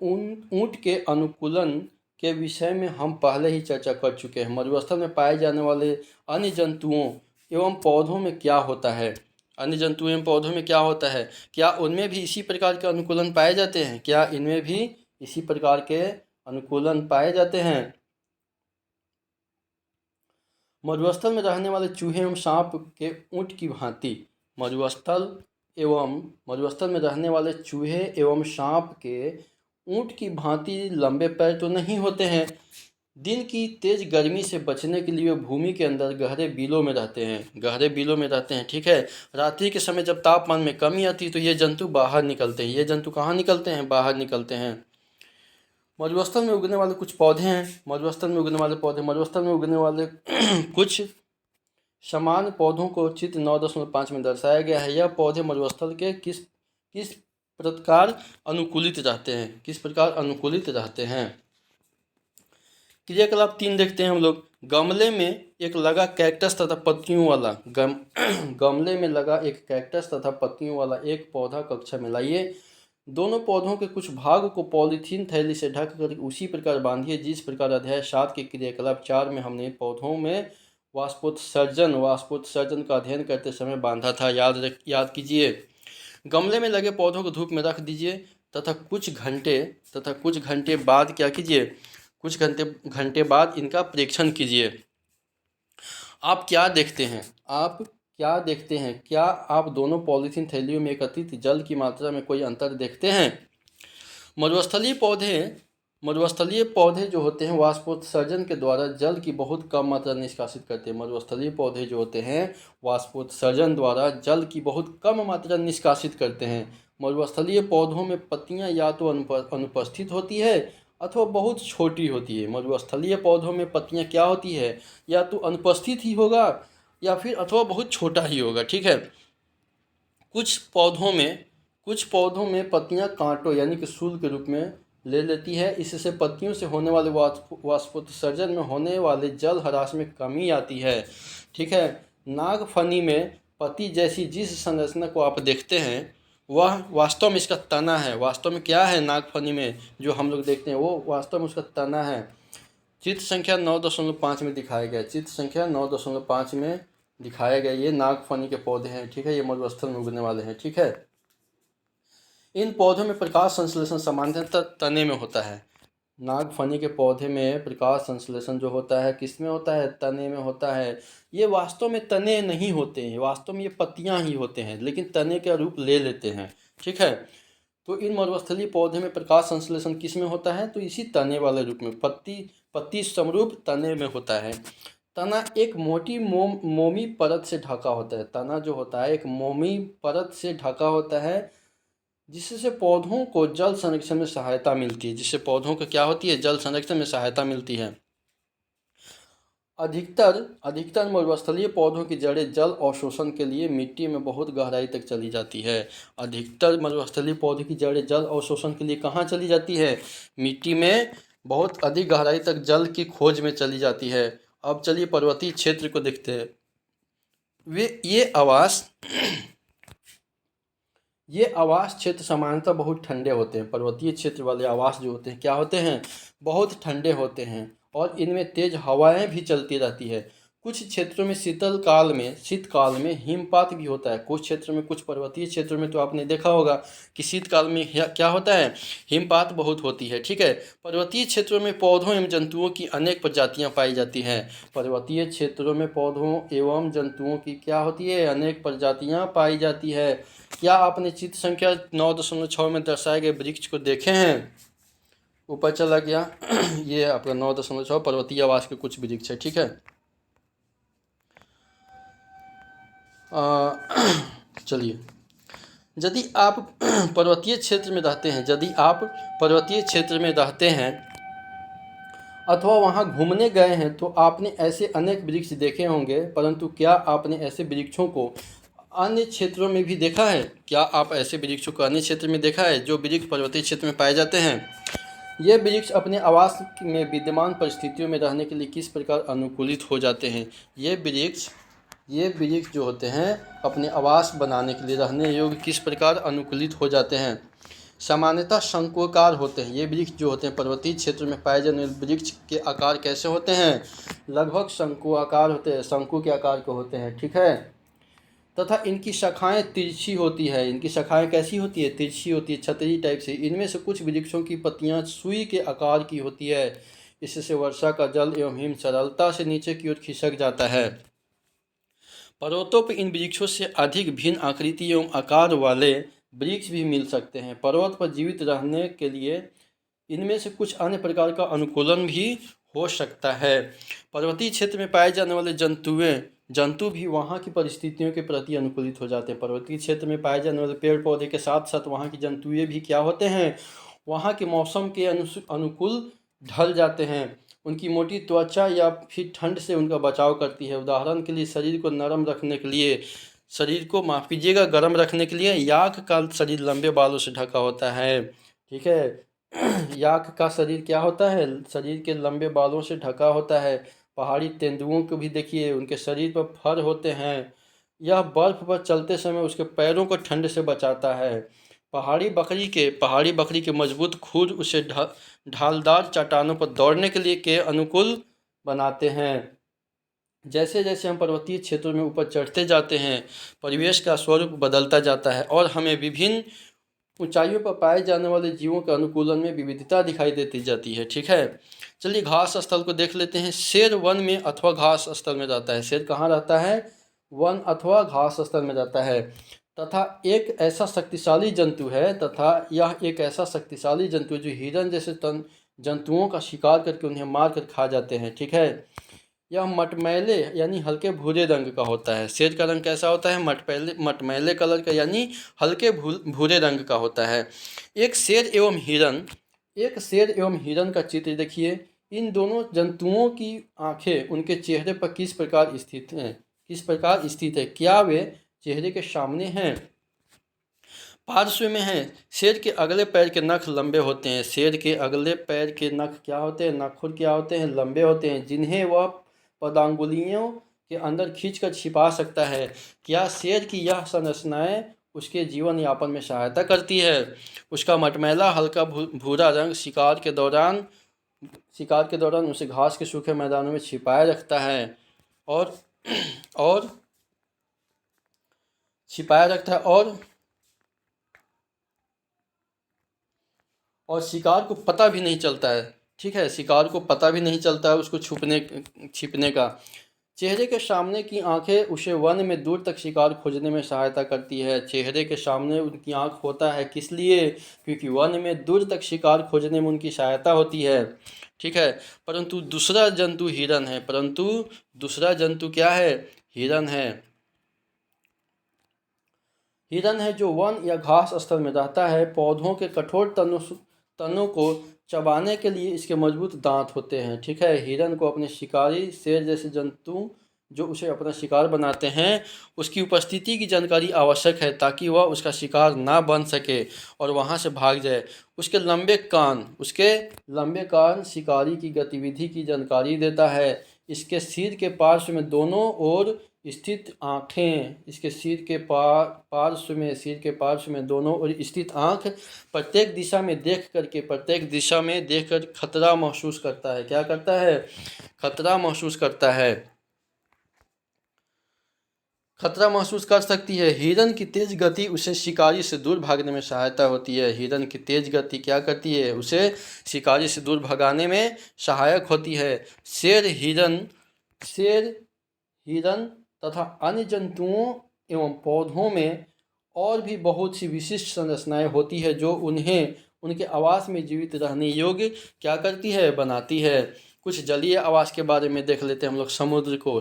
ऊंट के अनुकूलन के विषय में हम पहले ही चर्चा कर चुके हैं। मरुस्थल में पाए जाने वाले अन्य जंतुओं एवं पौधों में क्या होता है? अन्य जंतुओं एवं पौधों में क्या होता है? क्या उनमें भी इसी प्रकार के अनुकूलन पाए जाते हैं? क्या इनमें भी इसी प्रकार के अनुकूलन पाए जाते हैं? मरुस्थल में रहने वाले चूहे एवं सांप के ऊंट की भांति मरुस्थल में रहने वाले चूहे एवं सांप के ऊंट की भांति लंबे पैर तो नहीं होते हैं। दिन की तेज गर्मी से बचने के लिए वे भूमि के अंदर गहरे बिलों में रहते हैं। ठीक है। रात्रि के समय जब तापमान में कमी आती है तो ये जंतु बाहर निकलते हैं। ये जंतु कहाँ निकलते हैं? बाहर निकलते हैं। मरुस्थल में उगने वाले कुछ पौधे हैं। मरुस्थल में उगने वाले कुछ समान पौधों को चित्र 9.5 में दर्शाया गया है। यह पौधे मरुस्थल के किस प्रकार अनुकूलित रहते हैं? क्रियाकलाप 3 देखते हैं हम लोग। गमले में एक लगा कैक्टस तथा पत्तियों वाला गमले में लगा एक कैक्टस तथा पत्तियों वाला एक पौधा कक्षा में लाइए। दोनों पौधों के कुछ भाग को पॉलीथीन थैली से ढककर उसी प्रकार बांधिए जिस प्रकार अध्याय 7 के क्रियाकलाप 4 में हमने पौधों में वाष्पोत्सर्जन का अध्ययन करते समय बांधा था। याद कीजिए। गमले में लगे पौधों को धूप में रख दीजिए तथा कुछ घंटे बाद क्या कीजिए? कुछ घंटे बाद इनका परीक्षण कीजिए। आप क्या देखते हैं? क्या आप दोनों पॉलीथीन थैलियों में एकत्रित जल की मात्रा में कोई अंतर देखते हैं? मरुस्थलीय पौधे जो होते हैं वाष्पोत्सर्जन के द्वारा जल की बहुत कम मात्रा निष्कासित करते हैं। मरुस्थलीय पौधे जो होते हैं वाष्पोत्सर्जन द्वारा जल की बहुत कम मात्रा निष्कासित करते हैं। मरुस्थलीय पौधों में पत्तियां या तो अनुपस्थित होती है अथवा बहुत छोटी होती है। मरुस्थलीय पौधों में पत्तियां क्या होती है? या तो अनुपस्थित ही होगा या फिर अथवा बहुत छोटा ही होगा। ठीक है। कुछ पौधों में पत्तियां कांटों यानी कि सूल के रूप में ले लेती है। इससे पत्तियों से होने वाले वाष्पोत्सर्जन में होने वाले जल ह्रास में कमी आती है। ठीक है। नागफनी में पत्ती जैसी जिस संरचना को आप देखते हैं वह वास्तव में इसका तना है। वास्तव में क्या है? नागफनी में जो हम लोग देखते हैं वो वास्तव में उसका तना है। चित्र संख्या 9.5 में दिखाया गया। ये नागफनी के पौधे हैं। ठीक है। ये मरुस्थल में उगने वाले हैं। ठीक है। इन पौधों में प्रकाश संश्लेषण सामान्यतः तने में होता है। नागफनी के पौधे में प्रकाश संश्लेषण जो होता है किस में होता है? तने में होता है। ये वास्तव में तने नहीं होते हैं, वास्तव में ये पत्तियां ही होते हैं, लेकिन तने का रूप ले लेते हैं। ठीक है, तो इन मरुस्थलीय पौधे में प्रकाश संश्लेषण किस में होता है? तो इसी तने वाले रूप में, पत्ती समरूप तने में होता है। तना एक मोटी मोमी परत से ढका होता है। तना जो होता है एक मोमी परत से ढका होता है, जिससे पौधों को जल संरक्षण में सहायता मिलती है। जिससे पौधों को क्या होती है? जल संरक्षण में सहायता मिलती है। अधिकतर मरुस्थलीय पौधों की जड़ें जल अवशोषण के लिए मिट्टी में बहुत गहराई तक चली जाती है। अधिकतर मरुस्थलीय पौधों की जड़ें जल अवशोषण के लिए कहाँ चली जाती है? मिट्टी में बहुत अधिक गहराई तक जल की खोज में चली जाती है। अब चलिए पर्वतीय क्षेत्र को देखते हैं। ये आवास क्षेत्र सामान्यतः बहुत ठंडे होते हैं। पर्वतीय क्षेत्र वाले आवास जो होते हैं क्या होते हैं? बहुत ठंडे होते हैं और इनमें तेज हवाएं भी चलती रहती है। कुछ क्षेत्रों में शीतकाल में हिमपात भी होता है। कुछ क्षेत्रों में, कुछ पर्वतीय क्षेत्रों में तो आपने देखा होगा कि शीतकाल में क्या होता है? हिमपात बहुत होती है। ठीक है, पर्वतीय क्षेत्रों में पौधों एवं जंतुओं की अनेक प्रजातियां पाई जाती हैं। पर्वतीय क्षेत्रों में पौधों एवं जंतुओं की क्या होती है? अनेक प्रजातियां पाई जाती है। क्या आपने चित्र संख्या 9.6 में दर्शाए गए वृक्ष को देखे हैं? ऊपर चला गया। ये आपका 9.6 पर्वतीय आवास के कुछ वृक्ष है। ठीक है, चलिए, यदि आप पर्वतीय क्षेत्र में रहते हैं अथवा वहां घूमने गए हैं तो आपने ऐसे अनेक वृक्ष देखे होंगे, परंतु क्या आपने ऐसे वृक्षों को अन्य क्षेत्रों में भी देखा है? क्या आप ऐसे वृक्षों को अन्य क्षेत्र में देखा है जो वृक्ष पर्वतीय क्षेत्र में पाए जाते हैं? ये वृक्ष अपने आवास में विद्यमान परिस्थितियों में रहने के लिए किस प्रकार अनुकूलित हो जाते हैं? ये वृक्ष जो होते हैं अपने आवास बनाने के लिए, रहने योग्य किस प्रकार अनुकूलित हो जाते हैं? सामान्यतः शंकुआकार होते हैं। ये वृक्ष जो होते हैं पर्वतीय क्षेत्र में पाए जाने वाले वृक्ष के आकार कैसे होते हैं? लगभग शंकुआकार होते हैं, शंकु के आकार के होते हैं। ठीक है, तथा इनकी शाखाएं तिरछी होती है। इनकी शाखाएं कैसी होती है? तिरछी होती है, छतरी टाइप से। इनमें से कुछ वृक्षों की पत्तियां सुई के आकार की होती है। इससे वर्षा का जल एवं हिम सरलता से नीचे की ओर खिसक जाता है। पर्वतों पर इन वृक्षों से अधिक भिन्न आकृति एवं आकार वाले वृक्ष भी मिल सकते हैं। पर्वत पर जीवित रहने के लिए इनमें से कुछ अन्य प्रकार का अनुकूलन भी हो सकता है। पर्वतीय क्षेत्र में पाए जाने वाले जंतु भी वहाँ की परिस्थितियों के प्रति अनुकूलित हो जाते हैं। पर्वतीय क्षेत्र में पाए जाने वाले पेड़ पौधे के साथ साथ वहाँ की जंतुएं भी क्या होते हैं? वहाँ के मौसम के अनुकूल ढल जाते हैं। उनकी मोटी त्वचा या फिर ठंड से उनका बचाव करती है। उदाहरण के लिए शरीर को नरम रखने के लिए, गर्म रखने के लिए याक का शरीर लंबे बालों से ढका होता है। ठीक है, याक का शरीर क्या होता है? शरीर के लंबे बालों से ढका होता है। पहाड़ी तेंदुओं को भी देखिए, उनके शरीर पर फर होते हैं। यह बर्फ पर चलते समय उसके पैरों को ठंड से बचाता है। पहाड़ी बकरी के मजबूत खुर उसे ढालदार चट्टानों पर दौड़ने के लिए के अनुकूल बनाते हैं। जैसे जैसे हम पर्वतीय क्षेत्रों में ऊपर चढ़ते जाते हैं, परिवेश का स्वरूप बदलता जाता है और हमें विभिन्न ऊंचाइयों पर पाए जाने वाले जीवों के अनुकूलन में विविधता दिखाई देती जाती है। ठीक है, चलिए घास स्थल को देख लेते हैं। शेर वन में अथवा घास स्थल में रहता है। शेर कहाँ रहता है? वन अथवा घास स्थल में रहता है। तथा यह एक ऐसा शक्तिशाली जंतु है जो हिरन जैसे जंतुओं का शिकार करके उन्हें मार कर खा जाते हैं। ठीक है, यह मटमैले यानी हल्के भूरे रंग का होता है। शेर का रंग कैसा होता है? मटमैले कलर का यानी हल्के भूरे रंग का होता है। एक शेर एवं हिरन का चित्र देखिए। इन दोनों जंतुओं की आंखें उनके चेहरे पर किस प्रकार स्थित है? क्या वे चेहरे के सामने हैं? पार्श्व में हैं। शेर के अगले पैर के नख लंबे होते हैं। शेर के अगले पैर के नख क्या होते हैं? नखुर क्या होते हैं? लंबे होते हैं, जिन्हें वह पदांगुलियों के अंदर खींचकर छिपा सकता है। क्या शेर की यह संरचनाएं उसके जीवन यापन में सहायता करती है? उसका मटमैला हल्का भूरा रंग शिकार के दौरान उसे घास के सूखे मैदानों में छिपाए रखता है और शिकार को पता भी नहीं चलता है। ठीक है, शिकार को पता भी नहीं चलता है उसको छुपने छिपने का। चेहरे के सामने की आंखें उसे वन में दूर तक शिकार खोजने में सहायता करती है। चेहरे के सामने उनकी आंख होता है किस लिए? क्योंकि वन में दूर तक शिकार खोजने में उनकी सहायता होती है। ठीक है, परंतु दूसरा जंतु हिरन है। परंतु दूसरा जंतु क्या है? हिरन है। हिरन है जो वन या घास स्थल में रहता है। पौधों के कठोर तनों को चबाने के लिए इसके मजबूत दांत होते हैं। ठीक है, हिरन को अपने शिकारी शेर जैसे जंतु जो उसे अपना शिकार बनाते हैं उसकी उपस्थिति की जानकारी आवश्यक है ताकि वह उसका शिकार ना बन सके और वहां से भाग जाए। उसके लंबे कान शिकारी की गतिविधि की जानकारी देता है। इसके सिर के पार्श्व में दोनों ओर स्थित आँखें, इसके सिर के पार्श्व में दोनों ओर स्थित आँख प्रत्येक दिशा में देखकर खतरा महसूस करता है। क्या करता है? खतरा महसूस करता है। खतरा महसूस कर सकती है। हिरन की तेज गति उसे शिकारी से दूर भागने में सहायता होती है। हिरन की तेज गति क्या करती है? उसे शिकारी से दूर भगाने में सहायक होती है। शेर हिरन तथा अन्य जंतुओं एवं पौधों में और भी बहुत सी विशिष्ट संरचनाएं होती है जो उन्हें उनके आवास में जीवित रहने योग्य क्या करती है? बनाती है। कुछ जलीय आवास के बारे में देख लेते हैं हम लोग।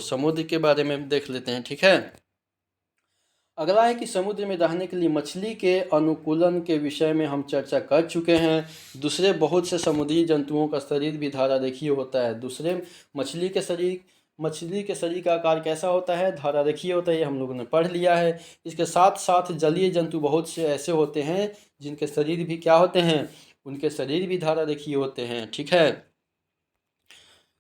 समुद्र के बारे में देख लेते हैं। ठीक है, अगला है कि समुद्र में रहने के लिए मछली के अनुकूलन के विषय में हम चर्चा कर चुके हैं। दूसरे बहुत से समुद्री जंतुओं का शरीर भी धारारेखीय होता है। मछली के शरीर का आकार कैसा होता है? धारारेखीय होता है, ये हम लोगों ने पढ़ लिया है। इसके साथ साथ जलीय जंतु बहुत से ऐसे होते हैं जिनके शरीर भी क्या होते हैं? उनके शरीर भी धारारेखीय होते हैं। ठीक है,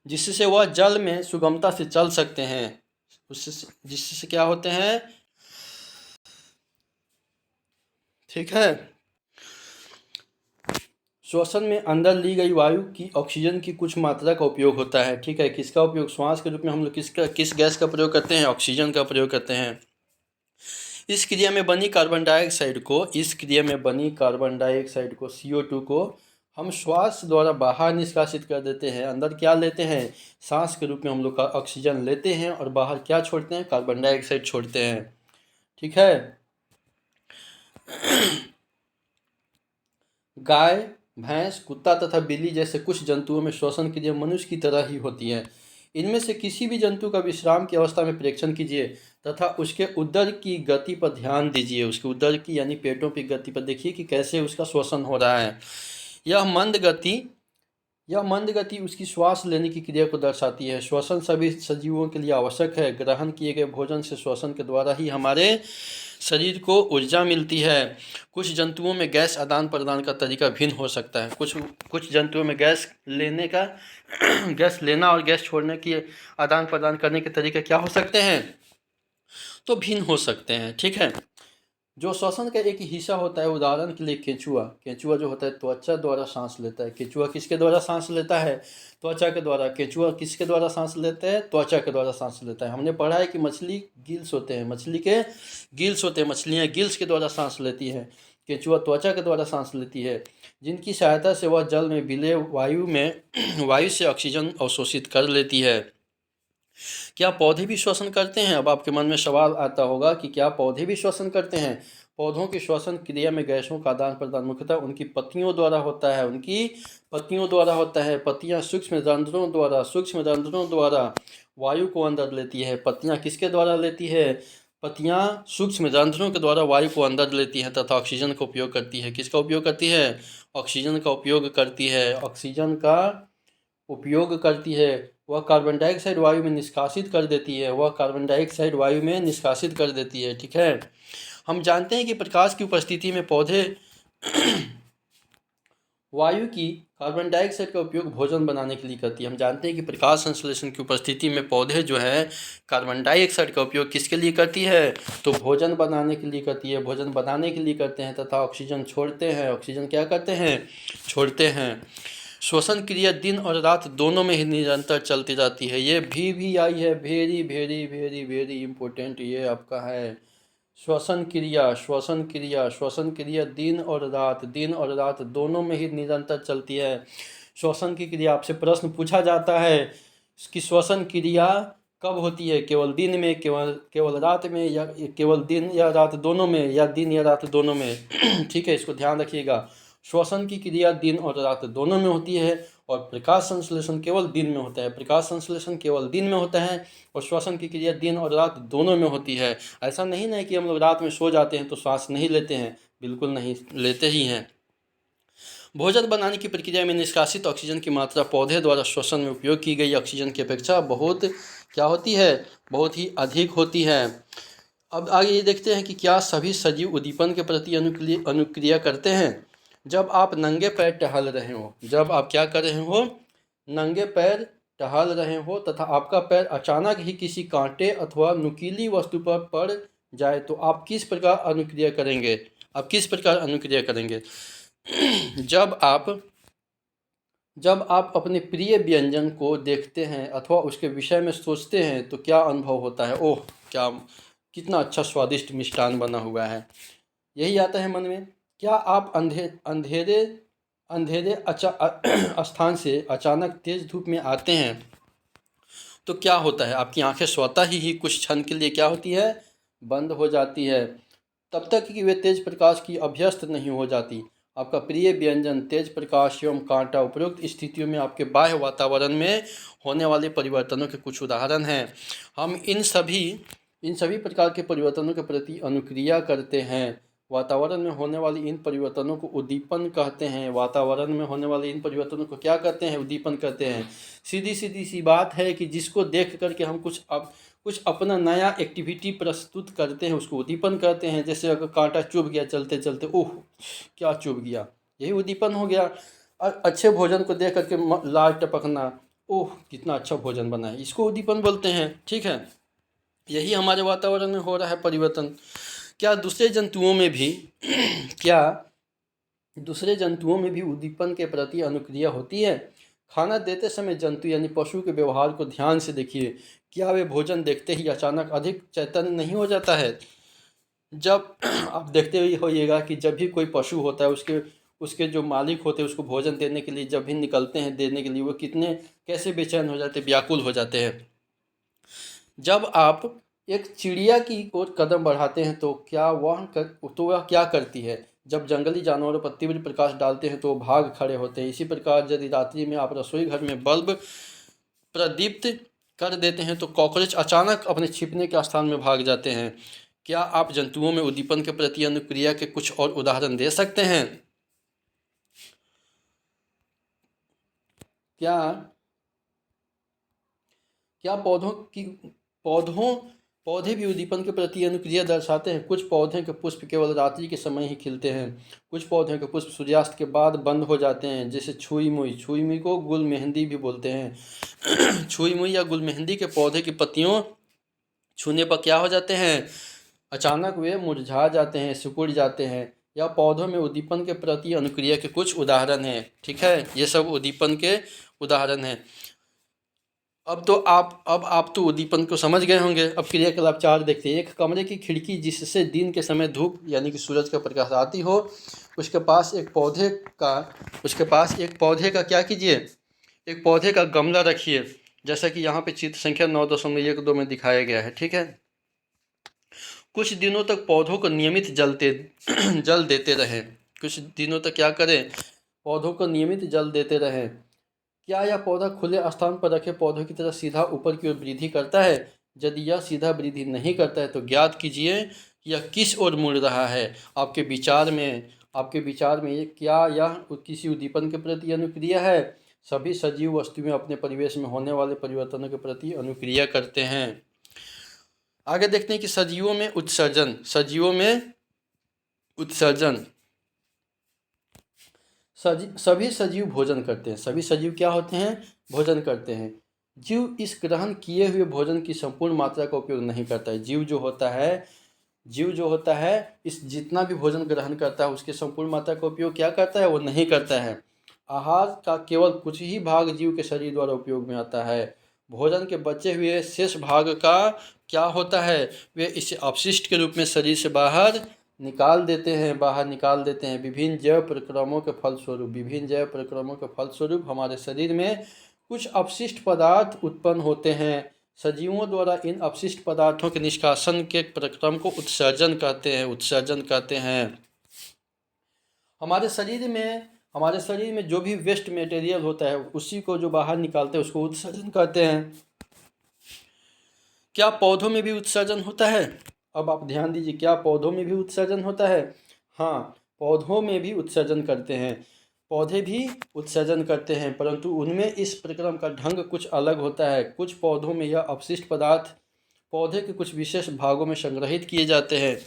जिससे वह जल में सुगमता से चल सकते हैं। जिससे क्या होते हैं? ठीक है, श्वसन में अंदर ली गई वायु की ऑक्सीजन की कुछ मात्रा का उपयोग होता है। ठीक है, किसका उपयोग? श्वास के रूप में हम लोग किस गैस का प्रयोग करते हैं? ऑक्सीजन का प्रयोग करते हैं। इस क्रिया में बनी कार्बन डाइऑक्साइड को CO2 को हम श्वास द्वारा बाहर निष्कासित कर देते हैं। अंदर क्या लेते हैं? सांस के रूप में हम लोग का ऑक्सीजन लेते हैं और बाहर क्या छोड़ते हैं? कार्बन डाइऑक्साइड छोड़ते हैं। ठीक है, गाय, भैंस, कुत्ता तथा बिल्ली जैसे कुछ जंतुओं में श्वसन क्रिया मनुष्य की तरह ही होती है। इनमें से किसी भी जंतु का विश्राम की अवस्था में परीक्षण कीजिए तथा उसके उदर की गति पर ध्यान दीजिए। उसके उदर की यानी पेटों की गति पर देखिए कि कैसे उसका श्वसन हो रहा है। यह मंद गति उसकी श्वास लेने की क्रिया को दर्शाती है। श्वसन सभी सजीवों के लिए आवश्यक है। ग्रहण किए गए भोजन से श्वसन के द्वारा ही हमारे शरीर को ऊर्जा मिलती है। कुछ जंतुओं में गैस आदान प्रदान का तरीका भिन्न हो सकता है। कुछ जंतुओं में गैस लेना और गैस छोड़ने की आदान प्रदान करने के तरीके क्या हो सकते हैं? तो भिन्न हो सकते हैं। ठीक है, जो श्वसन का एक हिस्सा होता है, उदाहरण के लिए केंचुआ जो होता है त्वचा द्वारा सांस लेता है। केंचुआ किसके द्वारा सांस लेता है? त्वचा के द्वारा। केंचुआ किसके द्वारा सांस लेता है? त्वचा के द्वारा सांस लेता है। हमने पढ़ा है कि मछली गिल्स होते हैं, मछलियाँ गिल्स के द्वारा सांस लेती हैं। केंचुआ त्वचा के द्वारा सांस लेती है, जिनकी सहायता से वह जल में विलेय वायु से ऑक्सीजन अवशोषित कर लेती है। क्या पौधे भी श्वसन करते हैं? अब आपके मन में सवाल आता होगा कि क्या पौधे भी श्वसन करते हैं? पौधों की श्वसन क्रिया में गैसों का आदान प्रदान मुख्यतः उनकी पत्तियों द्वारा होता है। पत्तियां सूक्ष्म रंध्रों द्वारा वायु को अंदर लेती है। पत्तियां किसके द्वारा लेती है? पत्तियां सूक्ष्म रंध्रों के द्वारा वायु को अंदर लेती हैं तथा ऑक्सीजन का उपयोग करती है। किसका उपयोग करती है? ऑक्सीजन का उपयोग करती है। वह कार्बन डाइऑक्साइड वायु में निष्कासित कर देती है। ठीक है, हम जानते हैं कि प्रकाश की उपस्थिति में पौधे वायु की कार्बन डाइऑक्साइड का उपयोग भोजन बनाने के लिए करती है। हम जानते हैं कि प्रकाश संश्लेषण की उपस्थिति में पौधे जो है कार्बन डाइऑक्साइड का उपयोग किसके लिए करती है? तो भोजन बनाने के लिए करती है। भोजन बनाने के लिए करते हैं तथा ऑक्सीजन छोड़ते हैं। ऑक्सीजन क्या करते हैं? छोड़ते हैं। श्वसन क्रिया दिन और रात दोनों में ही निरंतर चलती रहती है। ये भी आई है, very very very very important. ये आपका है श्वसन क्रिया दिन और रात दोनों में ही निरंतर चलती है। श्वसन की क्रिया आपसे प्रश्न पूछा जाता है कि श्वसन क्रिया कब होती है, केवल दिन में, केवल रात में, या केवल दिन या रात दोनों में, या दिन या रात दोनों में। ठीक है, इसको ध्यान रखिएगा। श्वसन की क्रिया दिन और रात दोनों में होती है और प्रकाश संश्लेषण केवल दिन में होता है। प्रकाश संश्लेषण केवल दिन में होता है और श्वसन की क्रिया दिन और रात दोनों में होती है। ऐसा नहीं है कि हम लोग रात में सो जाते हैं तो श्वास नहीं लेते हैं, बिल्कुल नहीं, लेते ही हैं। भोजन बनाने की प्रक्रिया में निष्कासित ऑक्सीजन की मात्रा पौधे द्वारा श्वसन में उपयोग की गई ऑक्सीजन की अपेक्षा बहुत क्या होती है, बहुत ही अधिक होती है। अब आगे ये देखते हैं कि क्या सभी सजीव उद्दीपन के प्रति अनुक्रिया करते हैं। जब आप नंगे पैर टहल रहे हो, जब आप क्या कर रहे हो, नंगे पैर टहल रहे हो तथा आपका पैर अचानक ही किसी कांटे अथवा नुकीली वस्तु पर पड़ जाए तो आप किस प्रकार अनुक्रिया करेंगे, आप किस प्रकार अनुक्रिया करेंगे। जब आप अपने प्रिय व्यंजन को देखते हैं अथवा उसके विषय में सोचते हैं तो क्या अनुभव होता है, ओह क्या कितना अच्छा स्वादिष्ट मिष्ठान बना हुआ है, यही आता है मन में। क्या आप अंधेरे स्थान से अचानक तेज धूप में आते हैं तो क्या होता है, आपकी आंखें स्वतः ही कुछ क्षण के लिए क्या होती है, बंद हो जाती है, तब तक कि वे तेज प्रकाश की अभ्यस्त नहीं हो जाती। आपका प्रिय व्यंजन, तेज प्रकाश एवं कांटा उपरोक्त स्थितियों में आपके बाह्य वातावरण में होने वाले परिवर्तनों के कुछ उदाहरण हैं। हम इन सभी प्रकार के परिवर्तनों के प्रति अनुक्रिया करते हैं। वातावरण में होने वाली इन परिवर्तनों को उद्दीपन कहते हैं। वातावरण में होने वाले इन परिवर्तनों को क्या कहते हैं, उद्दीपन कहते हैं। सीधी सी बात है कि जिसको देख करके हम कुछ अपना नया एक्टिविटी प्रस्तुत करते हैं उसको उद्दीपन कहते हैं। जैसे अगर कांटा चुभ गया चलते चलते, ओह क्या चुभ गया, यही उद्दीपन हो गया। और अच्छे भोजन को देख करके लार टपकना, ओह कितना अच्छा भोजन बना है, इसको उद्दीपन बोलते हैं। ठीक है, यही हमारे वातावरण में हो रहा है परिवर्तन। क्या दूसरे जंतुओं में भी उद्दीपन के प्रति अनुक्रिया होती है। खाना देते समय जंतु यानी पशु के व्यवहार को ध्यान से देखिए। क्या वे भोजन देखते ही अचानक अधिक चैतन्य नहीं हो जाता है। जब आप देखते हुए होइएगा कि जब भी कोई पशु होता है उसके जो मालिक होते हैं उसको भोजन देने के लिए जब भी निकलते हैं देने के लिए, वो कैसे बेचैन हो जाते, व्याकुल हो जाते हैं। जब आप एक चिड़िया की ओर कदम बढ़ाते हैं तो वह क्या करती है। जब जंगली जानवरों पर तीव्र प्रकाश डालते हैं तो वो भाग खड़े होते हैं। इसी प्रकार यदि रात्रि में आप रसोई घर में बल्ब प्रदीप्त कर देते हैं तो कॉकरोच अचानक अपने छिपने के स्थान में भाग जाते हैं। क्या आप जंतुओं में उद्दीपन के प्रति अनुक्रिया के कुछ और उदाहरण दे सकते हैं। क्या पौधे भी उद्दीपन के प्रति अनुक्रिया दर्शाते हैं। कुछ पौधे के पुष्प केवल रात्रि के समय ही खिलते हैं। कुछ पौधों के पुष्प सूर्यास्त के बाद बंद हो जाते हैं। जैसे छुई मुई को गुल मेहंदी भी बोलते हैं। छुई मुई या गुल मेहंदी के पौधे की पत्तियों छूने पर क्या हो जाते हैं, अचानक वे मुरझा जाते हैं, सिकुड़ जाते हैं। या पौधों में उद्दीपन के प्रति अनुक्रिया के कुछ उदाहरण हैं। ठीक है, ये सब उद्दीपन के उदाहरण हैं। अब आप तो उद्दीपन को समझ गए होंगे। अब क्रियाकलाप 4 देखते हैं। एक कमरे की खिड़की जिससे दिन के समय धूप यानी कि सूरज का प्रकाश आती हो, उसके पास एक पौधे का क्या कीजिए, एक पौधे का गमला रखिए, जैसा कि यहाँ पे चित्र संख्या 9.12 में दिखाया गया है। ठीक है, कुछ दिनों तक पौधों को नियमित जल देते रहें। कुछ दिनों तक क्या करें, पौधों को नियमित जल देते रहें। क्या यह पौधा खुले स्थान पर रखे पौधों की तरह सीधा ऊपर की ओर वृद्धि करता है। यदि यह सीधा वृद्धि नहीं करता है तो ज्ञात कीजिए कि यह किस ओर मुड़ रहा है। आपके विचार में क्या यह किसी उद्दीपन के प्रति अनुक्रिया है। सभी सजीव वस्तुएं अपने परिवेश में होने वाले परिवर्तनों के प्रति अनुक्रिया करते हैं। आगे देखते हैं कि सजीवों में उत्सर्जन। सभी सजीव भोजन करते हैं। सभी सजीव क्या होते हैं, भोजन करते हैं। जीव इस ग्रहण किए हुए भोजन की संपूर्ण मात्रा का उपयोग नहीं करता है। जीव जो होता है इस जितना भी भोजन ग्रहण करता है उसके संपूर्ण मात्रा का उपयोग क्या करता है, वो नहीं करता है। आहार का केवल कुछ ही भाग जीव के शरीर द्वारा उपयोग में आता है। भोजन के बचे हुए शेष भाग का क्या होता है, वे इसे अपशिष्ट के रूप में शरीर से बाहर निकाल देते हैं, बाहर निकाल देते हैं। विभिन्न जैव प्रक्रमों के फलस्वरूप हमारे शरीर में कुछ अपशिष्ट पदार्थ उत्पन्न होते हैं। सजीवों द्वारा इन अपशिष्ट पदार्थों के निष्कासन के प्रक्रम को उत्सर्जन कहते हैं। हमारे शरीर में जो भी वेस्ट मटेरियल होता है उसी को जो बाहर निकालते हैं उसको उत्सर्जन कहते हैं। क्या पौधों में भी उत्सर्जन होता है? अब आप ध्यान दीजिए, क्या पौधों में भी उत्सर्जन होता है? हाँ, पौधों में भी उत्सर्जन करते हैं। पौधे भी उत्सर्जन करते हैं, परंतु उनमें इस प्रक्रम का ढंग कुछ अलग होता है। कुछ पौधों में यह अपशिष्ट पदार्थ पौधे के कुछ विशेष भागों में संग्रहित किए जाते हैं,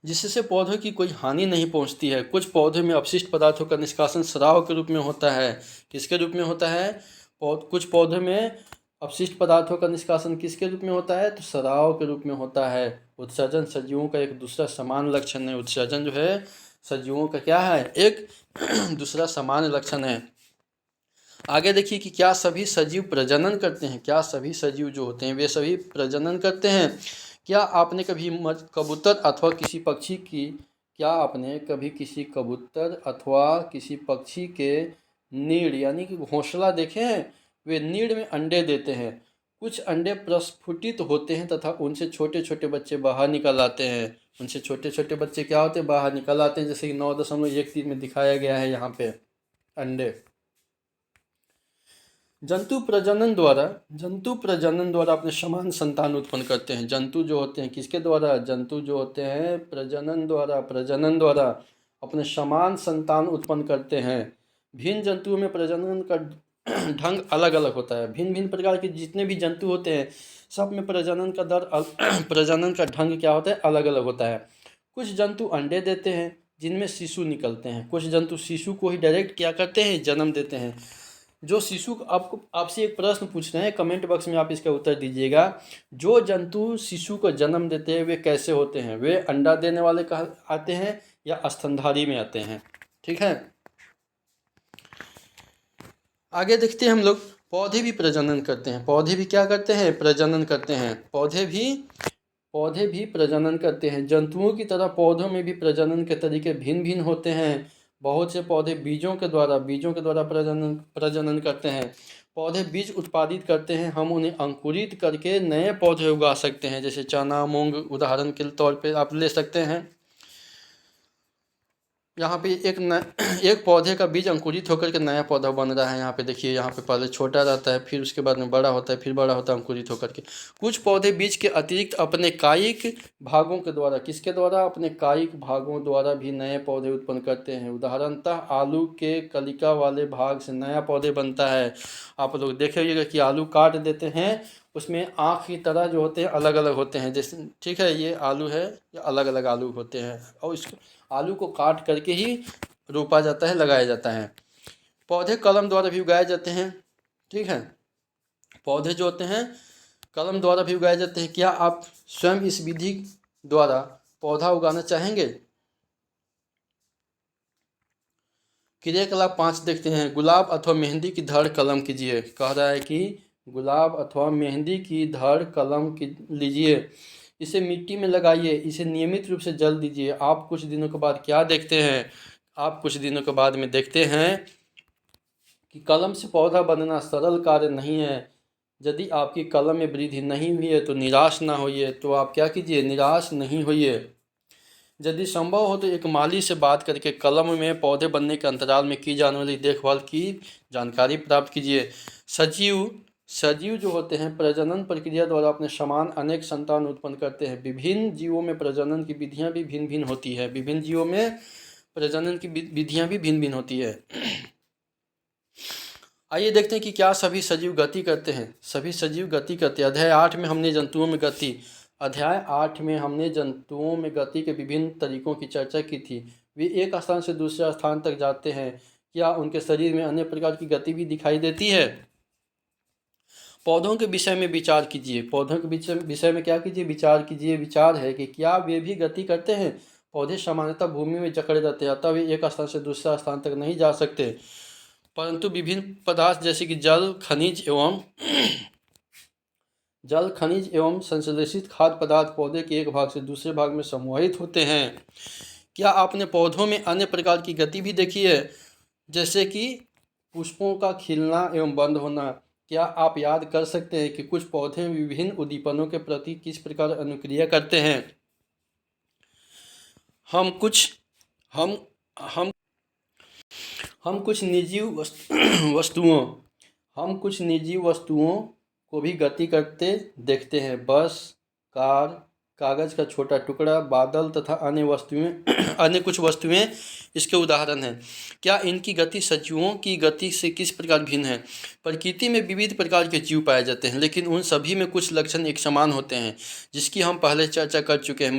जिससे पौधों की कोई हानि नहीं पहुंचती है। कुछ पौधों में अपशिष्ट पदार्थों का निष्कासन स्राव के रूप में होता है। किसके रूप में होता है? कुछ पौधों में अपशिष्ट पदार्थों का निष्कासन किसके रूप में होता है? तो स्राव के रूप में होता है। उत्सर्जन सजीवों का एक दूसरा समान लक्षण है। उत्सर्जन जो है सजीवों का क्या है? एक दूसरा समान लक्षण है। आगे देखिए कि क्या सभी सजीव प्रजनन करते हैं? क्या सभी सजीव जो होते हैं वे सभी प्रजनन करते हैं? क्या आपने कभी कबूतर अथवा किसी पक्षी की क्या आपने कभी किसी कबूतर अथवा किसी पक्षी के नीड़ यानी कि घोंसला देखे हैं? वे नीड़ में अंडे देते हैं। कुछ अंडे प्रस्फुटित होते हैं तथा उनसे छोटे छोटे बच्चे बाहर निकल आते हैं। उनसे छोटे छोटे बच्चे क्या होते हैं? बाहर निकल आते हैं, जैसे कि 9.13 में दिखाया गया है यहाँ पे अंडे। जंतु प्रजनन द्वारा अपने समान संतान उत्पन्न करते हैं। जंतु जो होते हैं किसके द्वारा? जंतु जो होते हैं प्रजनन द्वारा अपने समान संतान उत्पन्न करते हैं। भिन्न जंतुओं में प्रजनन का ढंग अलग अलग होता है। भिन्न भिन्न प्रकार के जितने भी जंतु होते हैं सब में प्रजनन का ढंग क्या होता है? अलग अलग होता है। कुछ जंतु अंडे देते हैं जिनमें शिशु निकलते हैं। कुछ जंतु शिशु को ही डायरेक्ट क्या करते हैं? जन्म देते हैं। जो शिशु आपसे एक प्रश्न पूछ रहे हैं, कमेंट बॉक्स में आप इसका उत्तर दीजिएगा। जो जंतु शिशु को जन्म देते हैं वे कैसे होते हैं? वे अंडा देने वाले आते हैं या स्तनधारी में आते हैं? ठीक है, आगे देखते हैं हम लोग। पौधे भी प्रजनन करते हैं। पौधे भी क्या करते हैं? प्रजनन करते हैं। पौधे भी प्रजनन करते हैं। जंतुओं की तरह पौधों में भी प्रजनन के तरीके भिन्न भिन्न होते हैं। बहुत से पौधे बीजों के द्वारा प्रजनन करते हैं। पौधे बीज उत्पादित करते हैं। हम उन्हें अंकुरित करके नए पौधे उगा सकते हैं, जैसे चना मूंग उदाहरण के तौर पे आप ले सकते हैं। यहाँ पे एक पौधे का बीज अंकुरित होकर के नया पौधा बन रहा है। यहाँ पे देखिए, यहाँ पे पहले छोटा रहता है, फिर उसके बाद में बड़ा होता है, फिर बड़ा होता है अंकुरित होकर के। कुछ पौधे बीज के अतिरिक्त अपने कायिक भागों के द्वारा किसके द्वारा? अपने कायिक भागों द्वारा भी नए पौधे उत्पन्न करते हैं। उदाहरणतः आलू के कलिका वाले भाग से नया पौधे बनता है। आप लोग देखिएगा कि आलू काट देते हैं, उसमें आँख की तरह जो होते हैं अलग अलग होते हैं। जैसे ठीक है, ये आलू है, ये अलग अलग आलू होते हैं और इसको आलू को काट करके ही रोपा जाता है, लगाया जाता है। पौधे कलम द्वारा भी उगाए जाते हैं। ठीक है, पौधे जो होते हैं कलम द्वारा भी उगाए जाते हैं। क्या आप स्वयं इस विधि द्वारा पौधा उगाना चाहेंगे? क्रियाकलाप 5 देखते हैं। गुलाब अथवा मेहंदी की धड़ कलम कीजिए। कह रहा है कि गुलाब अथवा मेहंदी की धड़ कलम लीजिए, इसे मिट्टी में लगाइए, इसे नियमित रूप से जल दीजिए। आप कुछ दिनों के बाद क्या देखते हैं? आप कुछ दिनों के बाद में देखते हैं कि कलम से पौधा बनना सरल कार्य नहीं है। यदि आपकी कलम में वृद्धि नहीं हुई है तो निराश ना होइए। तो आप क्या कीजिए? निराश नहीं होइए। यदि संभव हो तो एक माली से बात करके कलम में पौधे बनने के अंतराल में की जाने वाली देखभाल की जानकारी प्राप्त कीजिए। सजीव जो होते हैं प्रजनन प्रक्रिया द्वारा अपने समान अनेक संतान उत्पन्न करते हैं। विभिन्न जीवों में प्रजनन की विधियां भी भिन्न भिन्न होती है। विभिन्न जीवों में प्रजनन की विधियां भी भिन्न भिन्न होती है। आइए देखते हैं कि क्या सभी सजीव गति करते हैं। सभी सजीव गति करते हैं। अध्याय 8 में हमने जंतुओं में गति के विभिन्न तरीकों की चर्चा की थी। वे एक स्थान से दूसरे स्थान तक जाते हैं। क्या उनके शरीर में अन्य प्रकार की गति भी दिखाई देती है? पौधों के विषय में विचार कीजिए। पौधों के विषय में क्या कीजिए? विचार कीजिए। विचार है कि क्या वे भी गति करते हैं? पौधे सामान्यतः भूमि में जकड़े रहते हैं, अतः वे एक स्थान से दूसरा स्थान तक नहीं जा सकते, परंतु विभिन्न पदार्थ जैसे कि जल, खनिज एवं जल, खनिज एवं संश्लेषित खाद्य पदार्थ पौधे के एक भाग से दूसरे भाग में समूहित होते हैं। क्या आपने पौधों में अन्य प्रकार की गति भी देखी है, जैसे कि पुष्पों का खिलना एवं बंद होना? क्या आप याद कर सकते हैं कि कुछ पौधे विभिन्न उद्दीपनों के प्रति किस प्रकार अनुक्रिया करते हैं? हम कुछ हम हम हम कुछ निर्जीव वस्तुओं हम कुछ निर्जीव वस्तुओं को भी गति करते देखते हैं। बस, कार, कागज का छोटा टुकड़ा, बादल तथा अन्य वस्तुएं अन्य कुछ वस्तुएं इसके उदाहरण हैं। क्या इनकी गति सजीवों की गति से किस प्रकार भिन्न है? प्रकृति में विविध प्रकार के जीव पाए जाते हैं, लेकिन उन सभी में कुछ लक्षण एक समान होते हैं, जिसकी हम पहले चर्चा कर चुके हैं।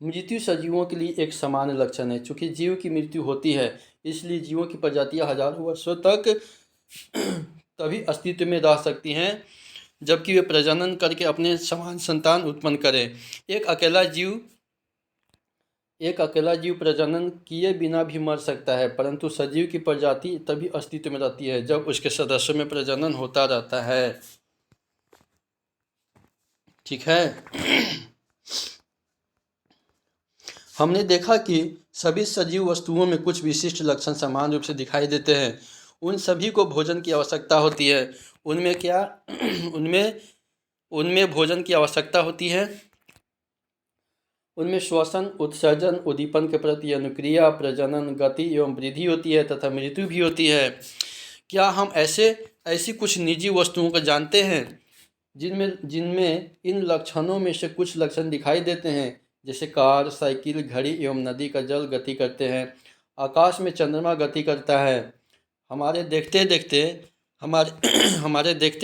मृत्यु सजीवों के लिए एक सामान्य लक्षण है। चूँकि जीव की मृत्यु होती है, इसलिए जीवों की प्रजातियां हजारों वर्षों तक तभी अस्तित्व में रह सकती हैं जबकि वे प्रजनन करके अपने समान संतान उत्पन्न करें। एक अकेला जीव प्रजनन किए बिना भी मर सकता है, परंतु सजीव की प्रजाति तभी अस्तित्व में रहती है जब उसके सदस्यों में प्रजनन होता रहता है। ठीक है। हमने देखा कि सभी सजीव वस्तुओं में कुछ विशिष्ट लक्षण समान रूप से दिखाई देते हैं। उन सभी को भोजन की आवश्यकता होती है। उनमें क्या उनमें भोजन की आवश्यकता होती है। उनमें श्वसन, उत्सर्जन, उद्दीपन के प्रति अनुक्रिया, प्रजनन, गति एवं वृद्धि होती है तथा मृत्यु भी होती है। क्या हम ऐसी कुछ निजी वस्तुओं को जानते हैं जिनमें इन लक्षणों में से कुछ लक्षण दिखाई देते हैं, जैसे कार, साइकिल, घड़ी एवं नदी का जल गति करते हैं। आकाश में चंद्रमा गति करता है। हमारे देखते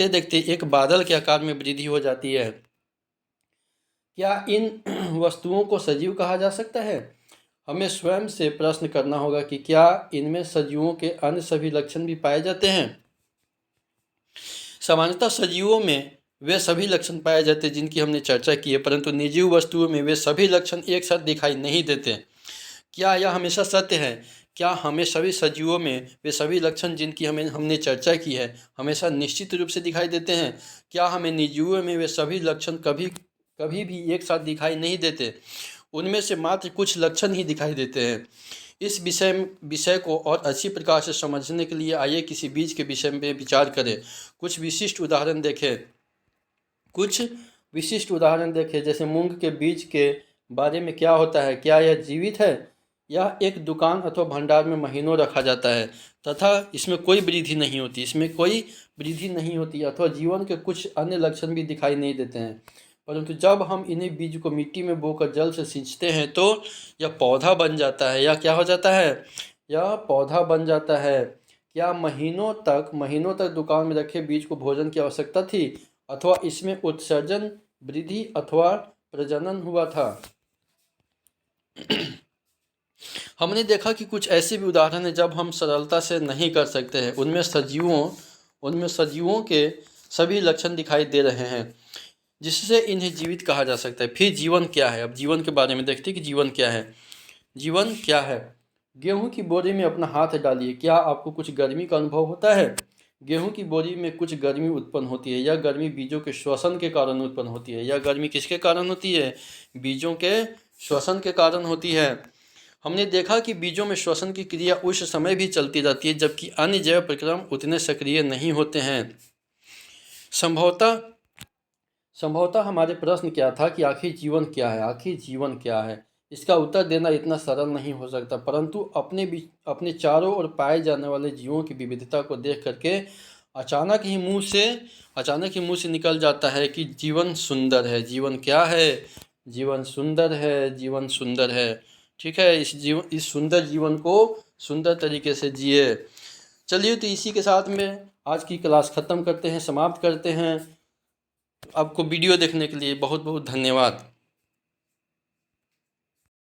देखते एक बादल के आकार में वृद्धि हो जाती है। क्या इन वस्तुओं को सजीव कहा जा सकता है? हमें स्वयं से प्रश्न करना होगा कि क्या इनमें सजीवों के अन्य सभी लक्षण भी पाए जाते हैं? सामान्यतः सजीवों में वे सभी लक्षण पाए जाते हैं जिनकी हमने चर्चा की है, परंतु निर्जीव वस्तुओं में वे सभी लक्षण एक साथ दिखाई नहीं देते। क्या यह हमेशा सत्य है? क्या हमें सभी सजीवों में वे सभी लक्षण जिनकी हमने चर्चा की है हमेशा निश्चित रूप से दिखाई देते हैं? क्या हमें निर्जीवों में वे सभी लक्षण कभी भी एक साथ दिखाई नहीं देते? उनमें से मात्र कुछ लक्षण ही दिखाई देते हैं। इस विषय को और अच्छी प्रकार से समझने के लिए आइए किसी बीज के विषय में विचार करें। कुछ विशिष्ट उदाहरण देखें। जैसे मूंग के बीज के बारे में क्या होता है? क्या यह जीवित है? यह एक दुकान अथवा भंडार में महीनों रखा जाता है तथा इसमें कोई वृद्धि नहीं होती अथवा जीवन के कुछ अन्य लक्षण भी दिखाई नहीं देते हैं। परंतु जब हम इन्हीं बीज को मिट्टी में बोकर जल से सींचते हैं तो यह पौधा बन जाता है। यह क्या हो जाता है? यह पौधा बन जाता है। क्या महीनों तक दुकान में रखे बीज को भोजन की आवश्यकता थी अथवा इसमें उत्सर्जन, वृद्धि अथवा प्रजनन हुआ था? हमने देखा कि कुछ ऐसे भी उदाहरण हैं जब हम सरलता से नहीं कर सकते हैं। उनमें सजीवों के सभी लक्षण दिखाई दे रहे हैं, जिससे इन्हें जीवित कहा जा सकता है। फिर जीवन क्या है? अब जीवन के बारे में देखते हैं कि जीवन क्या है। गेहूं की बोरी में अपना हाथ डालिए। क्या आपको कुछ गर्मी का अनुभव होता है? गेहूं की बोरी में कुछ गर्मी उत्पन्न होती है। यह गर्मी बीजों के श्वसन के कारण उत्पन्न होती है। यह गर्मी किसके कारण होती है? बीजों के श्वसन के कारण होती है। हमने देखा कि बीजों में श्वसन की क्रिया उस समय भी चलती रहती है जबकि अन्य जैव प्रक्रम उतने सक्रिय नहीं होते हैं। संभवतः हमारे प्रश्न क्या था कि आखिर जीवन क्या है? इसका उत्तर देना इतना सरल नहीं हो सकता, परंतु अपने चारों ओर पाए जाने वाले जीवों की विविधता को देख करके अचानक ही मुंह से निकल जाता है कि जीवन सुंदर है। जीवन क्या है? जीवन सुंदर है। ठीक है, इस सुंदर जीवन को सुंदर तरीके से जिए। चलिए, तो इसी के साथ में आज की क्लास ख़त्म करते हैं, समाप्त करते हैं। आपको वीडियो देखने के लिए बहुत बहुत धन्यवाद।